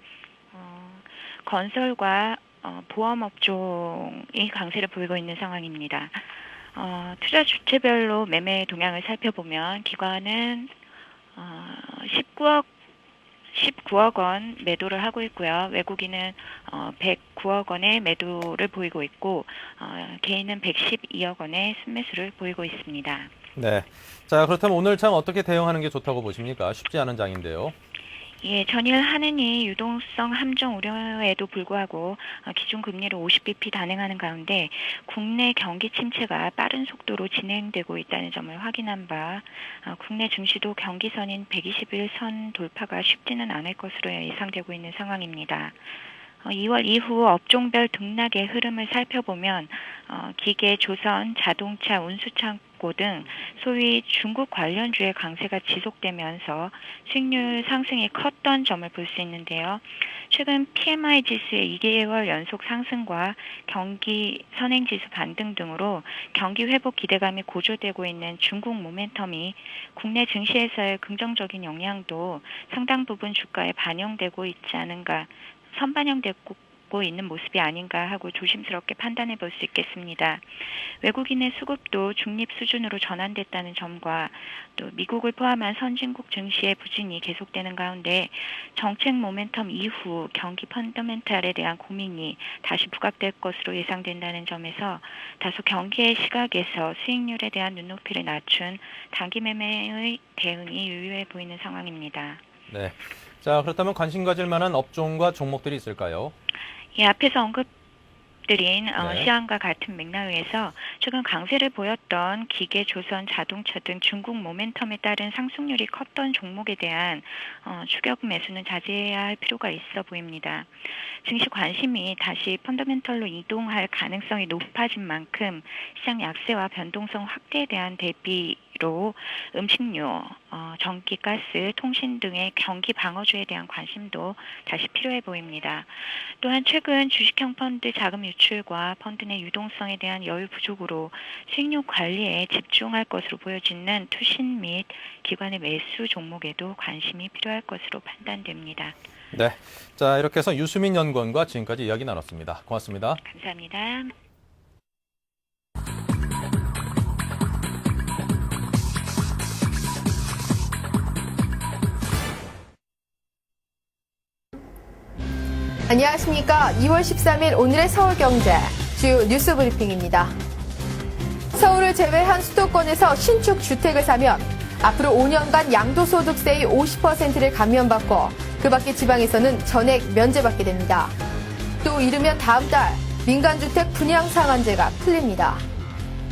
건설과 보험업종이 강세를 보이고 있는 상황입니다. 투자 주체별로 매매 동향을 살펴보면 기관은 19억 원 매도를 하고 있고요. 외국인은 109억 원의 매도를 보이고 있고 개인은 112억 원의 순매수를 보이고 있습니다. 네, 자 그렇다면 오늘 장 어떻게 대응하는 게 좋다고 보십니까? 쉽지 않은 장인데요. 예, 전일 한은이 유동성 함정 우려에도 불구하고 기준금리를 50bp 단행하는 가운데 국내 경기 침체가 빠른 속도로 진행되고 있다는 점을 확인한 바 국내 증시도 경기선인 120일 돌파가 쉽지는 않을 것으로 예상되고 있는 상황입니다. 2월 이후 업종별 등락의 흐름을 살펴보면 기계, 조선, 자동차, 운수창고 등 소위 중국 관련주의 강세가 지속되면서 수익률 상승이 컸던 점을 볼 수 있는데요. 최근 PMI 지수의 2개월 연속 상승과 경기 선행지수 반등 등으로 경기 회복 기대감이 고조되고 있는 중국 모멘텀이 국내 증시에서의 긍정적인 영향도 상당 부분 주가에 반영되고 있지 않은가, 선반영되고 받고 있는 모습이 아닌가 하고 조심스럽게 판단해 볼 수 있겠습니다. 외국인의 수급도 중립 수준으로 전환됐다는 점과 또 미국을 포함한 선진국 증시의 부진이 계속되는 가운데 정책 모멘텀 이후 경기 펀더멘탈에 대한 고민이 다시 부각될 것으로 예상된다는 점에서 다소 경기의 시각에서 수익률에 대한 눈높이를 낮춘 단기 매매의 대응이 유효해 보이는 상황입니다. 네. 자, 그렇다면 관심 가질 만한 업종과 종목들이 있을까요? 예, 앞에서 언급드린 네. 시황과 같은 맥락에서 최근 강세를 보였던 기계, 조선, 자동차 등 중국 모멘텀에 따른 상승률이 컸던 종목에 대한 추격 매수는 자제해야 할 필요가 있어 보입니다. 증시 관심이 다시 펀더멘털로 이동할 가능성이 높아진 만큼 시장 약세와 변동성 확대에 대한 대비로 음식료, 전기, 가스, 통신 등의 경기 방어주에 대한 관심도 다시 필요해 보입니다. 또한 최근 주식형 펀드 자금 유출과 펀드 내 유동성에 대한 여유 부족으로 수익률 관리에 집중할 것으로 보여지는 투신 및 기관의 매수 종목에도 관심이 필요할 것으로 판단됩니다. 네. 자, 이렇게 해서 유수민 연구원과 지금까지 이야기 나눴습니다. 고맙습니다. 감사합니다. 안녕하십니까. 2월 13일 오늘의 서울경제 주요 뉴스 브리핑입니다. 서울을 제외한 수도권에서 신축 주택을 사면 앞으로 5년간 양도소득세의 50%를 감면받고 그 밖의 지방에서는 전액 면제받게 됩니다. 또 이르면 다음 달 민간주택 분양상한제가 풀립니다.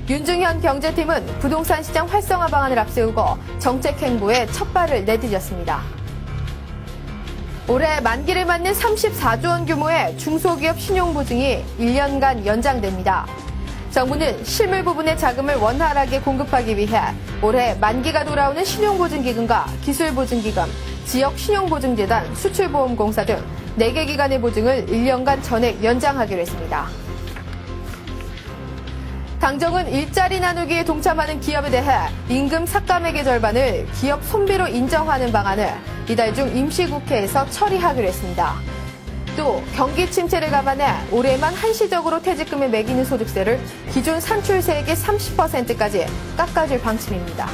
윤중현 경제팀은 부동산 시장 활성화 방안을 앞세우고 정책 행보에 첫 발을 내디뎠습니다. 올해 만기를 맞는 34조 원 규모의 중소기업 신용보증이 1년간 연장됩니다. 정부는 실물 부분의 자금을 원활하게 공급하기 위해 올해 만기가 돌아오는 신용보증기금과 기술보증기금, 지역신용보증재단, 수출보험공사 등 4개 기관의 보증을 1년간 전액 연장하기로 했습니다. 당정은 일자리 나누기에 동참하는 기업에 대해 임금 삭감액의 절반을 기업 손배로 인정하는 방안을 이달 중 임시국회에서 처리하기로 했습니다. 또 경기 침체를 감안해 올해만 한시적으로 퇴직금에 매기는 소득세를 기존 산출세액의 30%까지 깎아줄 방침입니다.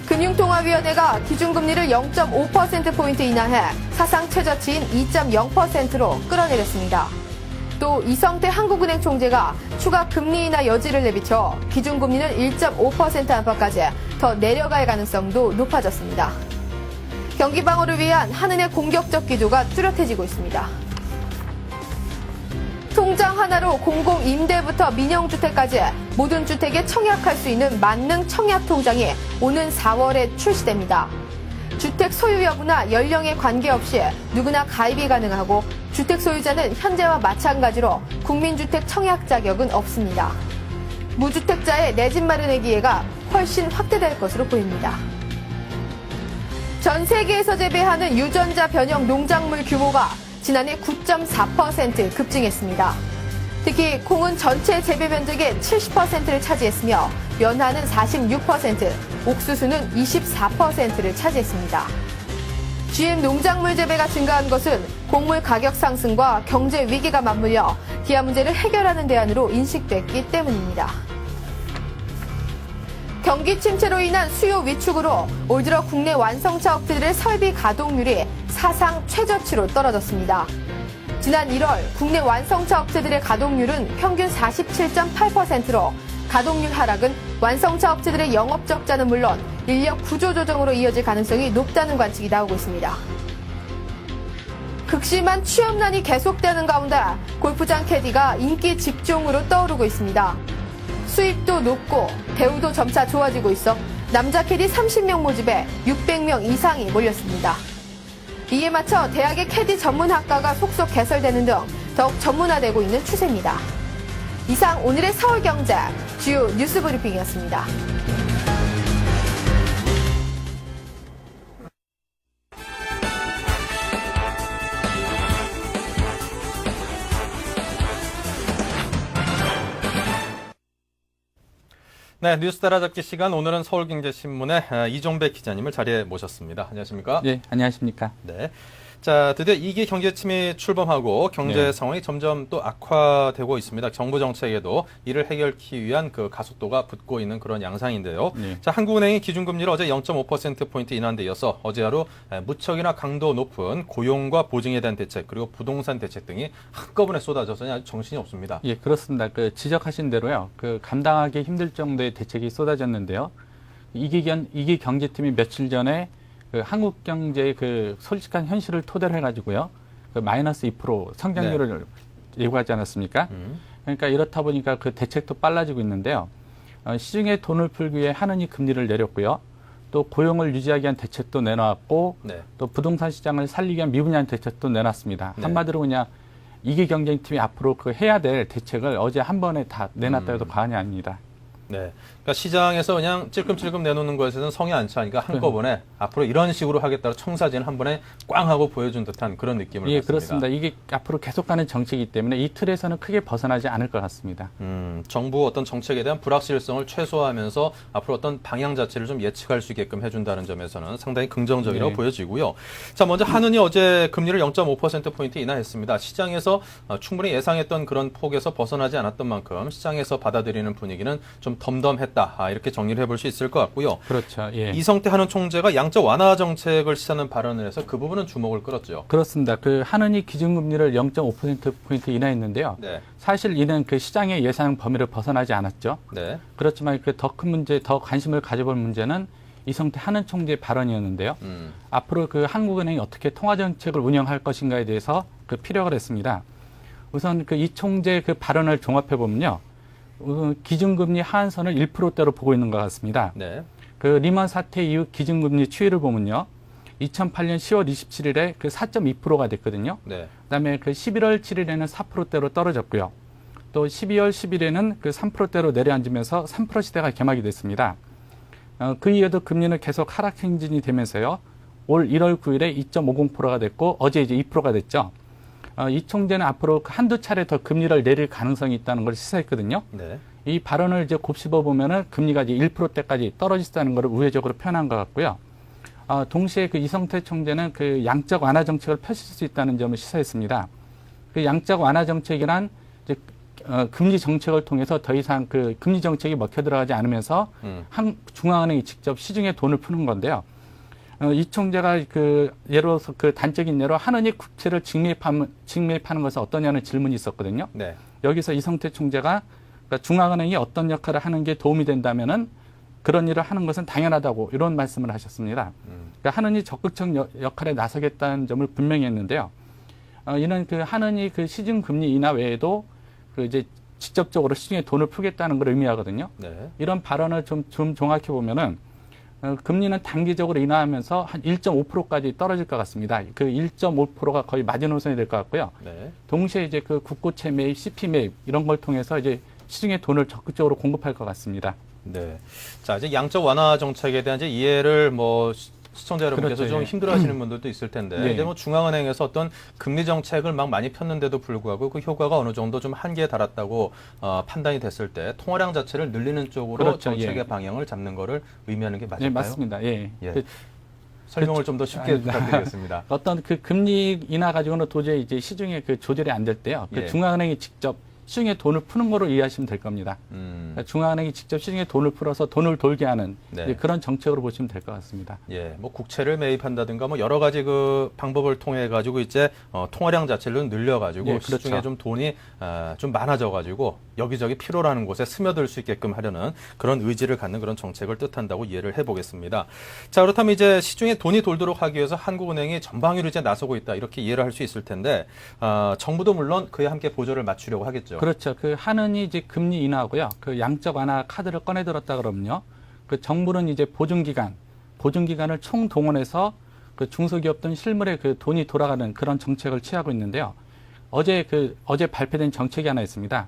금융통화위원회가 기준금리를 0.5%포인트 인하해 사상 최저치인 2.0%로 끌어내렸습니다. 또 이성태 한국은행 총재가 추가 금리 인하 여지를 내비쳐 기준금리는 1.5% 안팎까지 더 내려갈 가능성도 높아졌습니다. 경기 방어를 위한 한은의 공격적 기조가 뚜렷해지고 있습니다. 통장 하나로 공공임대부터 민영주택까지 모든 주택에 청약할 수 있는 만능 청약통장이 오는 4월에 출시됩니다. 주택 소유 여부나 연령에 관계없이 누구나 가입이 가능하고 주택 소유자는 현재와 마찬가지로 국민주택 청약 자격은 없습니다. 무주택자의 내 집 마련의 기회가 훨씬 확대될 것으로 보입니다. 전 세계에서 재배하는 유전자 변형 농작물 규모가 지난해 9.4% 급증했습니다. 특히 콩은 전체 재배 면적의 70%를 차지했으며 연하는 46%, 옥수수는 24%를 차지했습니다. GM 농작물 재배가 증가한 것은 곡물 가격 상승과 경제 위기가 맞물려 기아 문제를 해결하는 대안으로 인식됐기 때문입니다. 경기 침체로 인한 수요 위축으로 올 들어 국내 완성차 업체들의 설비 가동률이 사상 최저치로 떨어졌습니다. 지난 1월 국내 완성차 업체들의 가동률은 평균 47.8%로 가동률 하락은 완성차 업체들의 영업 적자는 물론 인력 구조 조정으로 이어질 가능성이 높다는 관측이 나오고 있습니다. 극심한 취업난이 계속되는 가운데 골프장 캐디가 인기 직종으로 떠오르고 있습니다. 수입도 높고 대우도 점차 좋아지고 있어 남자 캐디 30명 모집에 600명 이상이 몰렸습니다. 이에 맞춰 대학의 캐디 전문학과가 속속 개설되는 등 더욱 전문화되고 있는 추세입니다. 이상 오늘의 서울경제 주요 뉴스 브리핑이었습니다. 네, 뉴스 따라잡기 시간. 오늘은 서울경제신문의 이종배 기자님을 자리에 모셨습니다. 안녕하십니까? 네, 안녕하십니까? 네. 자, 드디어 2기 경제침이 출범하고 경제 네. 상황이 점점 또 악화되고 있습니다. 정부 정책에도 이를 해결하기 위한 그 가속도가 붙고 있는 그런 양상인데요. 네. 자, 한국은행이 기준금리를 어제 0.5%포인트 인하한 데 이어서 어제 하루 무척이나 강도 높은 고용과 보증에 대한 대책 그리고 부동산 대책 등이 한꺼번에 쏟아져서 아주 정신이 없습니다. 예, 그렇습니다. 그 지적하신 대로요. 그 감당하기 힘들 정도의 대책이 쏟아졌는데요. 이기 경제팀이 며칠 전에 그 한국 경제의 그 솔직한 현실을 토대로 해가지고요. 그 마이너스 2% 성장률을 예고하지 않았습니까? 그러니까 이렇다 보니까 그 대책도 빨라지고 있는데요. 시중에 돈을 풀기 위해 하느니 금리를 내렸고요. 또 고용을 유지하기 위한 대책도 내놨고 네. 또 부동산 시장을 살리기 위한 미분양 대책도 내놨습니다. 네. 한마디로 그냥 이기 경쟁팀이 앞으로 그 해야 될 대책을 어제 한 번에 다 내놨다 해도 과언이 아닙니다. 네. 그러니까 시장에서 그냥 찔끔찔끔 내놓는 것에서는 성이 안 차니까 한꺼번에 앞으로 이런 식으로 하겠다고 청사진 한 번에 꽝 하고 보여준 듯한 그런 느낌을 예, 받습니다. 그렇습니다. 이게 앞으로 계속 가는 정책이기 때문에 이 틀에서는 크게 벗어나지 않을 것 같습니다. 정부 어떤 정책에 대한 불확실성을 최소화하면서 앞으로 어떤 방향 자체를 좀 예측할 수 있게끔 해준다는 점에서는 상당히 긍정적이라고 네. 보여지고요. 자, 먼저 한은이 어제 금리를 0.5%포인트 인하했습니다. 시장에서 충분히 예상했던 그런 폭에서 벗어나지 않았던 만큼 시장에서 받아들이는 분위기는 좀 덤덤했다. 이렇게 정리를 해볼 수 있을 것 같고요. 그렇죠. 예. 이성태 한은 총재가 양적 완화 정책을 시사하는 발언을 해서 그 부분은 주목을 끌었죠. 그렇습니다. 그 하느니 기준금리를 0.5%포인트 인하했는데요. 네. 사실 이는 그 시장의 예상 범위를 벗어나지 않았죠. 네. 그렇지만 그 더 큰 문제, 더 관심을 가져볼 문제는 이성태 한은 총재의 발언이었는데요. 앞으로 그 한국은행이 어떻게 통화 정책을 운영할 것인가에 대해서 그 피력을 했습니다. 우선 그 이 총재 그 발언을 종합해 보면요. 기준금리 하한선을 1%대로 보고 있는 것 같습니다. 네. 그 리먼 사태 이후 기준금리 추이를 보면요. 2008년 10월 27일에 그 4.2%가 됐거든요. 네. 그다음에 그 11월 7일에는 4%대로 떨어졌고요. 또 12월 10일에는 그 3%대로 내려앉으면서 3% 시대가 개막이 됐습니다. 그 이후에도 금리는 계속 하락 행진이 되면서요. 올 1월 9일에 2.50%가 됐고 어제 이제 2%가 됐죠. 이 총재는 앞으로 한두 차례 더 금리를 내릴 가능성이 있다는 걸 시사했거든요. 네. 이 발언을 이제 곱씹어 보면은 금리가 이제 1%대까지 떨어지다는 것을 우회적으로 표현한 것 같고요. 동시에 그 이성태 총재는 그 양적 완화 정책을 펼칠 수 있다는 점을 시사했습니다. 그 양적 완화 정책이란 이제 금리 정책을 통해서 더 이상 그 금리 정책이 먹혀 들어가지 않으면서 중앙은행이 직접 시중에 돈을 푸는 건데요. 이 총재가 그 예로서 그 단적인 예로 하느니 국채를 직매입하는 것은 어떠냐는 질문이 있었거든요. 네. 여기서 이성태 총재가 그러니까 중앙은행이 어떤 역할을 하는 게 도움이 된다면은 그런 일을 하는 것은 당연하다고 이런 말씀을 하셨습니다. 그러니까 하느니 적극적 역할에 나서겠다는 점을 분명히 했는데요. 이는 그 하느니 그 시중 금리 인하 외에도 그 이제 직접적으로 시중에 돈을 풀겠다는 걸 의미하거든요. 네. 종합해 이런 발언을 좀 종합해 보면은 금리는 단기적으로 인하하면서 한 1.5%까지 떨어질 것 같습니다. 그 1.5%가 거의 마지노선이 될 것 같고요. 네. 동시에 이제 그 국고채 매입, CP 매입 이런 걸 통해서 이제 시중에 돈을 적극적으로 공급할 것 같습니다. 네. 자, 이제 양적 완화 정책에 대한 이제 이해를 시청자 여러분께서 그렇죠, 좀 예. 힘들어하시는 분들도 있을 텐데, 네. 이제 중앙은행에서 어떤 금리 정책을 막 많이 폈는데도 불구하고 그 효과가 어느 정도 좀 한계에 달았다고 판단이 됐을 때 통화량 자체를 늘리는 쪽으로 그렇죠, 정책의 예. 방향을 잡는 거를 의미하는 게 맞을까요? 네, 맞습니다. 예. 예. 설명을 좀 더 쉽게 아닙니다. 부탁드리겠습니다. 어떤 그 금리 인하 가지고는 도저히 이제 시중에 그 조절이 안 될 때요. 그 예. 중앙은행이 직접 시중에 돈을 푸는 거로 이해하시면 될 겁니다. 그러니까 중앙은행이 직접 시중에 돈을 풀어서 돈을 돌게 하는 네. 이제 그런 정책으로 보시면 될 것 같습니다. 예, 국채를 매입한다든가 여러 가지 그 방법을 통해 가지고 이제 통화량 자체를 늘려 가지고 예, 그렇죠. 시중에 좀 돈이 좀 많아져 가지고 여기저기 필요라는 곳에 스며들 수 있게끔 하려는 그런 의지를 갖는 그런 정책을 뜻한다고 이해를 해보겠습니다. 자, 그렇다면 이제 시중에 돈이 돌도록 하기 위해서 한국은행이 전방위로 이제 나서고 있다 이렇게 이해를 할 수 있을 텐데 정부도 물론 그에 함께 보조를 맞추려고 하겠죠. 그렇죠. 그 하느니 이제 금리 인하고요. 그 양적 완화 카드를 꺼내 들었다 그러면요. 그 정부는 이제 보증기관을 총동원해서 그 중소기업들 실물에 그 돈이 돌아가는 그런 정책을 취하고 있는데요. 어제 발표된 정책이 하나 있습니다.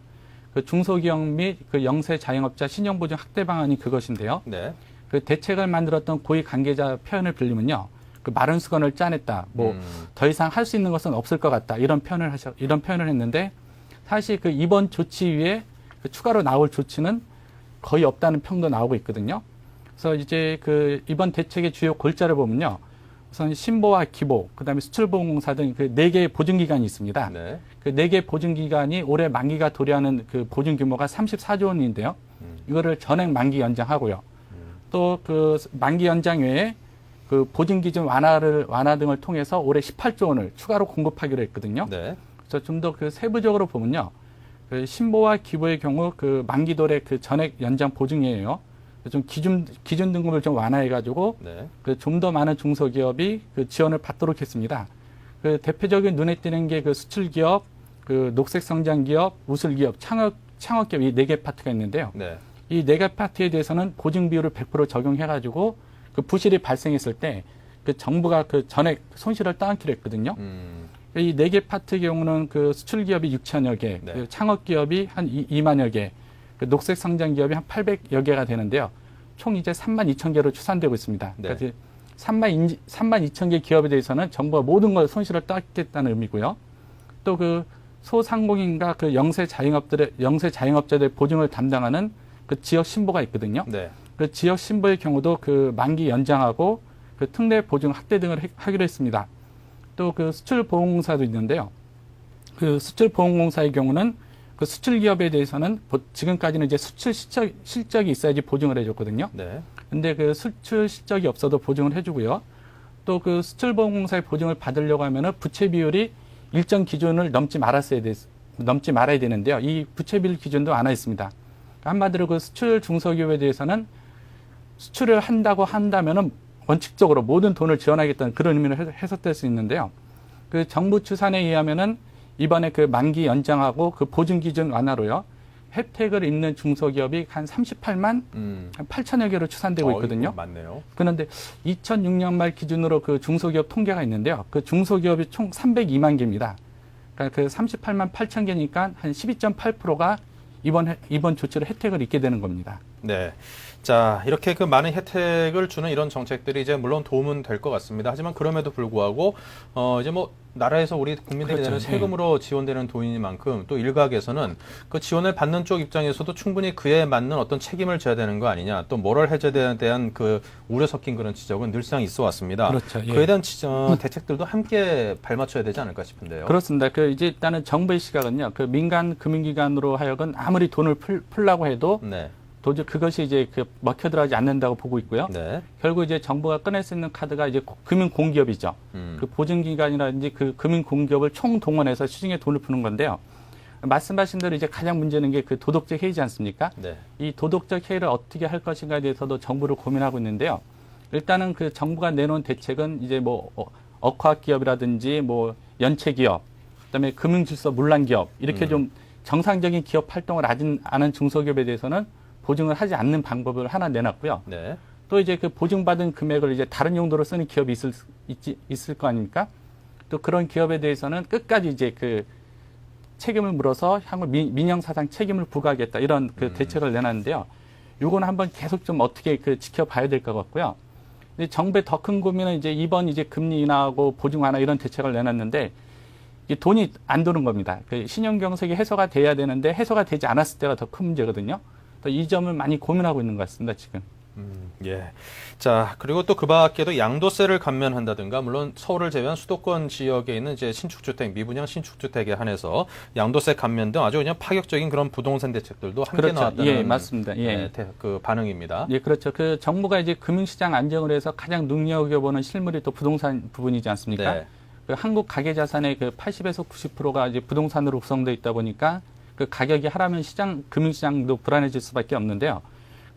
그 중소기업 및 그 영세 자영업자 신용보증 확대 방안이 그것인데요. 네. 그 대책을 만들었던 고위 관계자 표현을 빌리면요. 그 마른 수건을 짜냈다. 더 이상 할 수 있는 것은 없을 것 같다. 이런 표현을 했는데 사실 그 이번 조치 위에 그 추가로 나올 조치는 거의 없다는 평도 나오고 있거든요. 그래서 이제 그 이번 대책의 주요 골자를 보면요. 우선 신보와 기보, 그다음에 수출보험공사 등 그 4개의 보증기관이 있습니다. 네. 그 4개 보증기관이 올해 만기가 도래하는 그 보증 규모가 34조 원인데요. 이거를 전액 만기 연장하고요. 또 그 만기 연장 외에 그 보증 기준 완화 등을 통해서 올해 18조 원을 추가로 공급하기로 했거든요. 네. 그래서 좀 더 그 세부적으로 보면요. 그 신보와 기보의 경우 그 만기 도래 그 전액 연장 보증이에요. 좀 기준 등급을 좀 완화해가지고 네. 그 좀 더 많은 중소기업이 그 지원을 받도록 했습니다. 그 대표적인 눈에 띄는 게 그 수출기업, 그 녹색성장기업, 우슬기업, 창업기업 이 4개 파트가 있는데요. 네. 이 4개 파트에 대해서는 보증 비율을 100% 적용해가지고 그 부실이 발생했을 때 그 정부가 그 전액 손실을 떠안기로 했거든요. 이 4개 파트의 경우는 그 수출기업이 6천여 개, 네. 그 창업기업이 한 2만여 개, 그 녹색성장기업이 한 800여 개가 되는데요. 총 이제 3만 2천 개로 추산되고 있습니다. 네. 그러니까 3만 2천 개 기업에 대해서는 정부가 모든 걸 손실을 떠안겠다는 의미고요. 또 그 소상공인과 그 영세 자영업자들의 보증을 담당하는 그 지역 신보가 있거든요. 네. 그 지역 신보의 경우도 그 만기 연장하고 그 특례 보증 확대 등을 하기로 했습니다. 또 그 수출보험공사도 있는데요. 그 수출보험공사의 경우는 그 수출 기업에 대해서는 지금까지는 이제 수출 실적이 있어야지 보증을 해줬거든요. 네. 근데 그 수출 실적이 없어도 보증을 해주고요. 또 그 수출보험공사의 보증을 받으려고 하면은 부채 비율이 일정 기준을 넘지 말아야 되는데요. 이 부채 비율 기준도 안 와 있습니다. 한마디로 그 수출 중소기업에 대해서는 수출을 한다면은 원칙적으로 모든 돈을 지원하겠다는 그런 의미로 해석될 수 있는데요. 그 정부 추산에 의하면은 이번에 그 만기 연장하고 그 보증 기준 완화로요. 혜택을 입는 중소기업이 한 38만 8천여 개로 추산되고 있거든요. 맞네요. 그런데 2006년 말 기준으로 그 중소기업 통계가 있는데요. 그 중소기업이 총 302만 개입니다. 그러니까 그 38만 8천 개니까 한 12.8%가 이번 조치로 혜택을 입게 되는 겁니다. 네. 자, 이렇게 그 많은 혜택을 주는 이런 정책들이 이제 물론 도움은 될 것 같습니다. 하지만 그럼에도 불구하고, 이제 뭐, 나라에서 우리 국민들이 그렇죠. 내는 세금으로 지원되는 돈이니만큼 또 일각에서는 그 지원을 받는 쪽 입장에서도 충분히 그에 맞는 어떤 책임을 져야 되는 거 아니냐, 또 모럴 해저에 대한 그 우려 섞인 그런 지적은 늘상 있어 왔습니다. 그렇죠. 예. 그에 대한 대책들도 함께 발맞춰야 되지 않을까 싶은데요. 그렇습니다. 그 이제 일단은 정부의 시각은요. 그 민간 금융기관으로 하여금 아무리 돈을 풀라고 해도 네. 도저히 그것이 이제 그 먹혀들어가지 않는다고 보고 있고요. 네. 결국 이제 정부가 꺼낼 수 있는 카드가 이제 금융공기업이죠. 그 보증기관이라든지 그 금융공기업을 총동원해서 시중에 돈을 푸는 건데요. 말씀하신 대로 이제 가장 문제는 게 그 도덕적 해이지 않습니까? 네. 이 도덕적 해이를 어떻게 할 것인가에 대해서도 정부를 고민하고 있는데요. 일단은 그 정부가 내놓은 대책은 이제 뭐 억화기업이라든지 뭐 연체기업, 그다음에 금융질서 문란기업 이렇게 좀 정상적인 기업 활동을 하지 않은 중소기업에 대해서는 보증을 하지 않는 방법을 하나 내놨고요. 네. 또 이제 그 보증받은 금액을 이제 다른 용도로 쓰는 기업이 있을 거 아닙니까? 또 그런 기업에 대해서는 끝까지 이제 그 책임을 물어서 향후 민형사상 책임을 부과하겠다 이런 그 대책을 내놨는데요. 요거는 한번 계속 좀 어떻게 그 지켜봐야 될 것 같고요. 근데 정부의 더 큰 고민은 이제 이번 이제 금리 인하하고 보증 완화 이런 대책을 내놨는데 이 돈이 안 도는 겁니다. 그 신용경색이 해소가 돼야 되는데 해소가 되지 않았을 때가 더 큰 문제거든요. 이 점을 많이 고민하고 있는 것 같습니다, 지금. 예. 자, 그리고 또 그 밖에도 양도세를 감면한다든가, 물론 서울을 제외한 수도권 지역에 있는 이제 신축주택, 미분양 신축주택에 한해서 양도세 감면 등 아주 그냥 파격적인 그런 부동산 대책들도 함께 그렇죠. 나왔다는 예, 맞습니다. 예. 그 반응입니다. 예, 그렇죠. 그 정부가 이제 금융시장 안정을 해서 가장 눈여겨보는 실물이 또 부동산 부분이지 않습니까? 네. 그 한국 가계자산의 그 80에서 90%가 이제 부동산으로 구성되어 있다 보니까 그 가격이 하락하면 금융시장도 불안해질 수밖에 없는데요.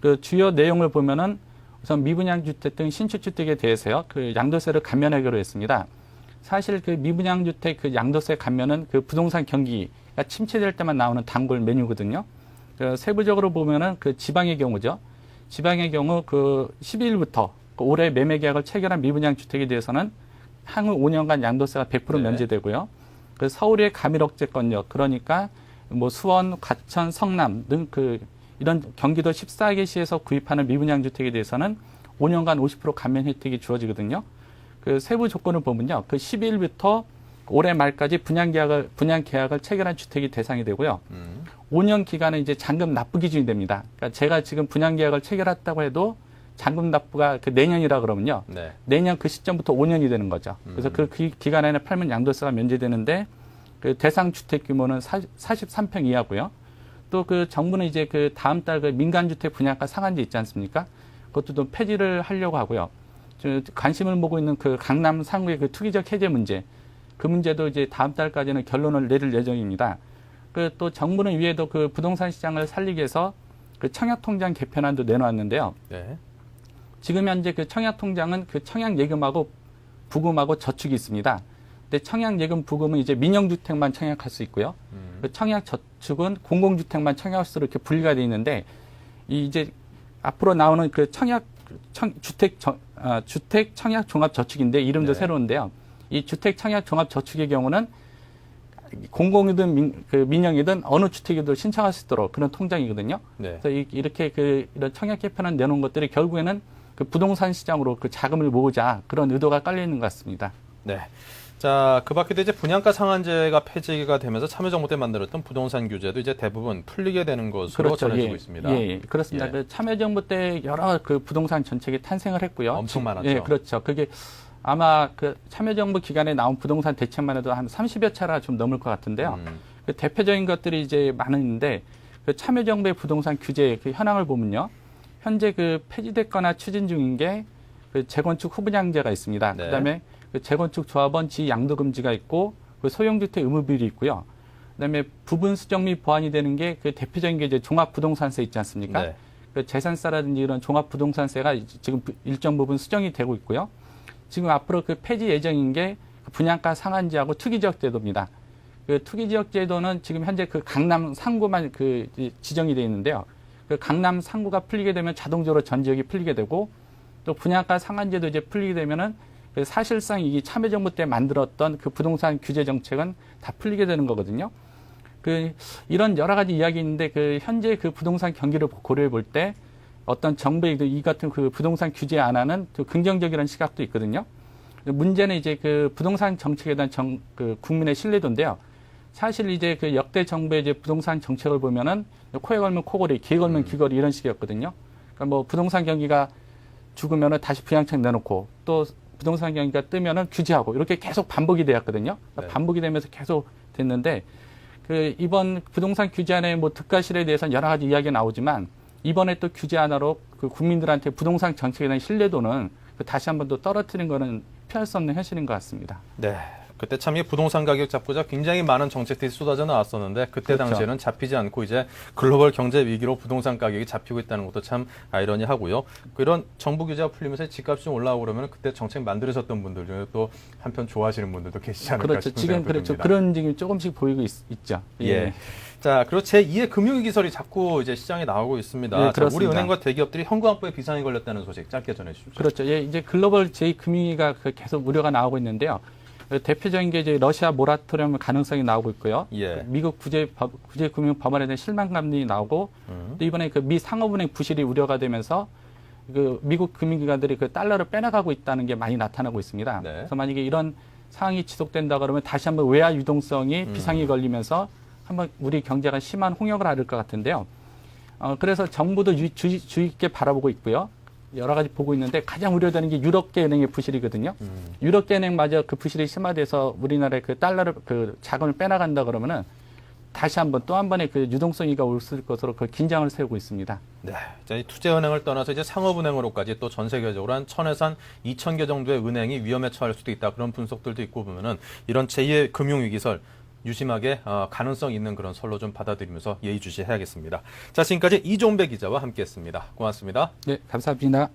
그 주요 내용을 보면은 우선 미분양 주택 등 신축주택에 대해서요, 그 양도세를 감면하기로 했습니다. 사실 그 미분양 주택 그 양도세 감면은 그 부동산 경기가 침체될 때만 나오는 단골 메뉴거든요. 그 세부적으로 보면은 그 지방의 경우죠. 지방의 경우 그 12일부터 그 올해 매매 계약을 체결한 미분양 주택에 대해서는 향후 5년간 양도세가 100% 네. 면제되고요. 그 서울의 가밀억제권역, 그러니까 뭐 수원, 과천, 성남 등 그 이런 경기도 14개 시에서 구입하는 미분양 주택에 대해서는 5년간 50% 감면 혜택이 주어지거든요. 그 세부 조건을 보면요. 그 12일부터 올해 말까지 분양 계약을 체결한 주택이 대상이 되고요. 5년 기간은 이제 잔금 납부 기준이 됩니다. 그러니까 제가 지금 분양 계약을 체결했다고 해도 잔금 납부가 그 내년이라 그러면요. 네. 내년 그 시점부터 5년이 되는 거죠. 그래서 그 기간 안에 팔면 양도세가 면제되는데 그 대상 주택 규모는 43평 이하고요. 또 그 정부는 이제 그 다음 달 그 민간주택 분양가 상한제 있지 않습니까? 그것도 좀 폐지를 하려고 하고요. 관심을 모으고 있는 그 강남 상구의 그 투기적 해제 문제, 그 문제도 이제 다음 달까지는 결론을 내릴 예정입니다. 그 또 정부는 위에도 그 부동산 시장을 살리기 위해서 그 청약통장 개편안도 내놓았는데요. 네. 지금 현재 그 청약통장은 그 청약예금하고 부금하고 저축이 있습니다. 근데 청약예금 부금은 이제 민영주택만 청약할 수 있고요. 그 청약저축은 공공주택만 청약할 수 이렇게 분리가 되어 있는데 이제 앞으로 나오는 그 주택 청약 종합저축인데 이름도 네. 새로운데요. 이 주택 청약 종합저축의 경우는 공공이든 민영이든 어느 주택이든 신청할 수 있도록 그런 통장이거든요. 네. 그래서 이렇게 이런 청약 개편안 내놓은 것들이 결국에는 그 부동산 시장으로 그 자금을 모으자 그런 의도가 깔려 있는 것 같습니다. 네. 자, 그 밖에도 이제 분양가 상한제가 폐지가 되면서 참여정부 때 만들었던 부동산 규제도 이제 대부분 풀리게 되는 것으로 전해지고 있습니다. 예, 그렇습니다. 예. 그 참여정부 때 여러 그 부동산 정책이 탄생을 했고요. 엄청 많았죠. 예, 그렇죠. 그게 아마 그 참여정부 기간에 나온 부동산 대책만 해도 한 30여 차례가 좀 넘을 것 같은데요. 그 대표적인 것들이 이제 많은데 그 참여정부의 부동산 규제 그 현황을 보면요. 현재 그 폐지됐거나 추진 중인 게 그 재건축 후분양제가 있습니다. 네. 그다음에 그 재건축 조합원 지위 양도 금지가 있고 그 소형주택 의무 비율이 있고요. 그다음에 부분 수정 및 보완이 되는 게 그 대표적인 게 이제 종합부동산세 있지 않습니까? 네. 그 재산세라든지 이런 종합부동산세가 지금 일정 부분 수정이 되고 있고요. 지금 앞으로 그 폐지 예정인 게 분양가 상한제하고 투기지역 제도입니다. 그 투기지역 제도는 지금 현재 그 강남 상구만 그 지정이 되어 있는데요. 그 강남 상구가 풀리게 되면 자동적으로 전 지역이 풀리게 되고 또 분양가 상한제도 이제 풀리게 되면은 그 사실상 이 참여정부 때 만들었던 그 부동산 규제 정책은 다 풀리게 되는 거거든요. 그 이런 여러 가지 이야기 있는데 그 현재 그 부동산 경기를 고려해 볼 때 어떤 정부의 이 같은 그 부동산 규제 안 하는 또 긍정적이라는 시각도 있거든요. 문제는 이제 그 부동산 정책에 대한 그 국민의 신뢰도인데요. 사실 이제 그 역대 정부의 이제 부동산 정책을 보면은 코에 걸면 코걸이, 귀에 걸면 귀걸이 이런 식이었거든요. 그러니까 뭐 부동산 경기가 죽으면은 다시 부양책 내놓고 또 부동산 경기가 뜨면은 규제하고 이렇게 계속 반복이 되었거든요. 그러니까 네. 반복이 되면서 계속 됐는데 그 이번 부동산 규제안의 뭐 득가실에 대해서는 여러 가지 이야기가 나오지만 이번에 또 규제 하나로 그 국민들한테 부동산 정책에 대한 신뢰도는 다시 한 번 더 떨어뜨린 거는 피할 수 없는 현실인 것 같습니다. 네. 그때 참 이 부동산 가격 잡고자 굉장히 많은 정책들이 쏟아져 나왔었는데 그때 그렇죠. 당시에는 잡히지 않고 이제 글로벌 경제 위기로 부동산 가격이 잡히고 있다는 것도 참 아이러니하고요. 그런 정부 규제가 풀리면서 집값이 좀 올라오고 그러면 그때 정책 만들으셨던 분들 중에 또 한편 좋아하시는 분들도 계시지 않을까 그렇죠. 싶은 지금 생각도 그렇죠. 듭니다. 그런 움직임이 조금씩 보이고 있죠. 예. 자, 그리고 제2의 금융위기설이 자꾸 이제 시장에 나오고 있습니다. 네, 자, 우리 그렇습니다. 은행과 대기업들이 현금화법에 비상이 걸렸다는 소식 짧게 전해주십시오. 그렇죠. 예, 이제 글로벌 제2금융위기가 계속 우려가 나오고 있는데요. 대표적인 게 이제 러시아 모라토리엄 가능성이 나오고 있고요. 예. 미국 구제금융 법안에 대한 실망감이 나오고 또 이번에 그 미 상업은행 부실이 우려가 되면서 그 미국 금융기관들이 그 달러를 빼나가고 있다는 게 많이 나타나고 있습니다. 네. 그래서 만약에 이런 상황이 지속된다 그러면 다시 한번 외화 유동성이 비상이 걸리면서 한번 우리 경제가 심한 홍역을 앓을 것 같은데요. 그래서 정부도 주의 깊게 바라보고 있고요. 여러 가지 보고 있는데 가장 우려되는 게 유럽계 은행의 부실이거든요. 유럽계 은행마저 그 부실이 심화돼서 우리나라의 그 달러를 그 자금을 빼나간다 그러면은 다시 한번 또 한 번의 그 유동성이가 올 것으로 그 긴장을 세우고 있습니다. 네. 자, 이 투자은행을 떠나서 이제 상업은행으로까지 또 전 세계적으로 한 1000에서 한 2000개 정도의 은행이 위험에 처할 수도 있다. 그런 분석들도 있고 보면은 이런 제2의 금융위기설 유심하게 가능성 있는 그런 설로 좀 받아들이면서 예의주시해야겠습니다. 자, 지금까지 이종배 기자와 함께했습니다. 고맙습니다. 네, 감사합니다.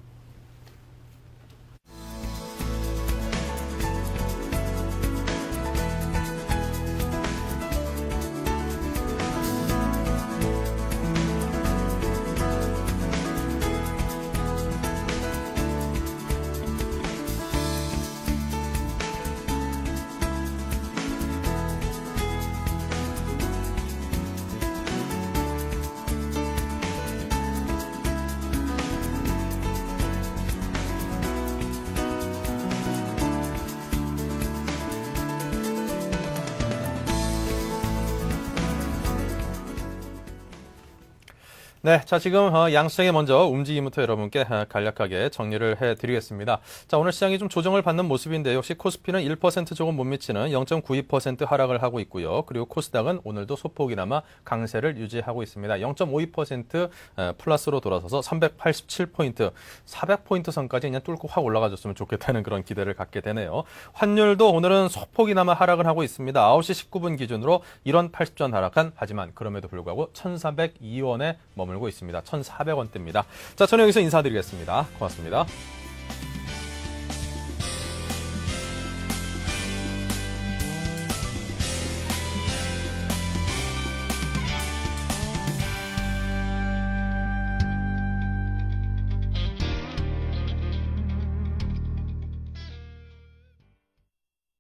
네, 자 지금 양시장에 먼저 움직임부터 여러분께 간략하게 정리를 해드리겠습니다. 자 오늘 시장이 좀 조정을 받는 모습인데 역시 코스피는 1% 조금 못 미치는 0.92% 하락을 하고 있고요. 그리고 코스닥은 오늘도 소폭이나마 강세를 유지하고 있습니다. 0.52% 플러스로 돌아서서 387포인트, 400포인트 선까지 그냥 뚫고 확 올라가줬으면 좋겠다는 그런 기대를 갖게 되네요. 환율도 오늘은 소폭이나마 하락을 하고 있습니다. 9시 19분 기준으로 1원 80전 하락한 하지만 그럼에도 불구하고 1,402원에 머물고 있습니다. 1,400원대입니다. 자, 저는 여기서 인사드리겠습니다. 고맙습니다.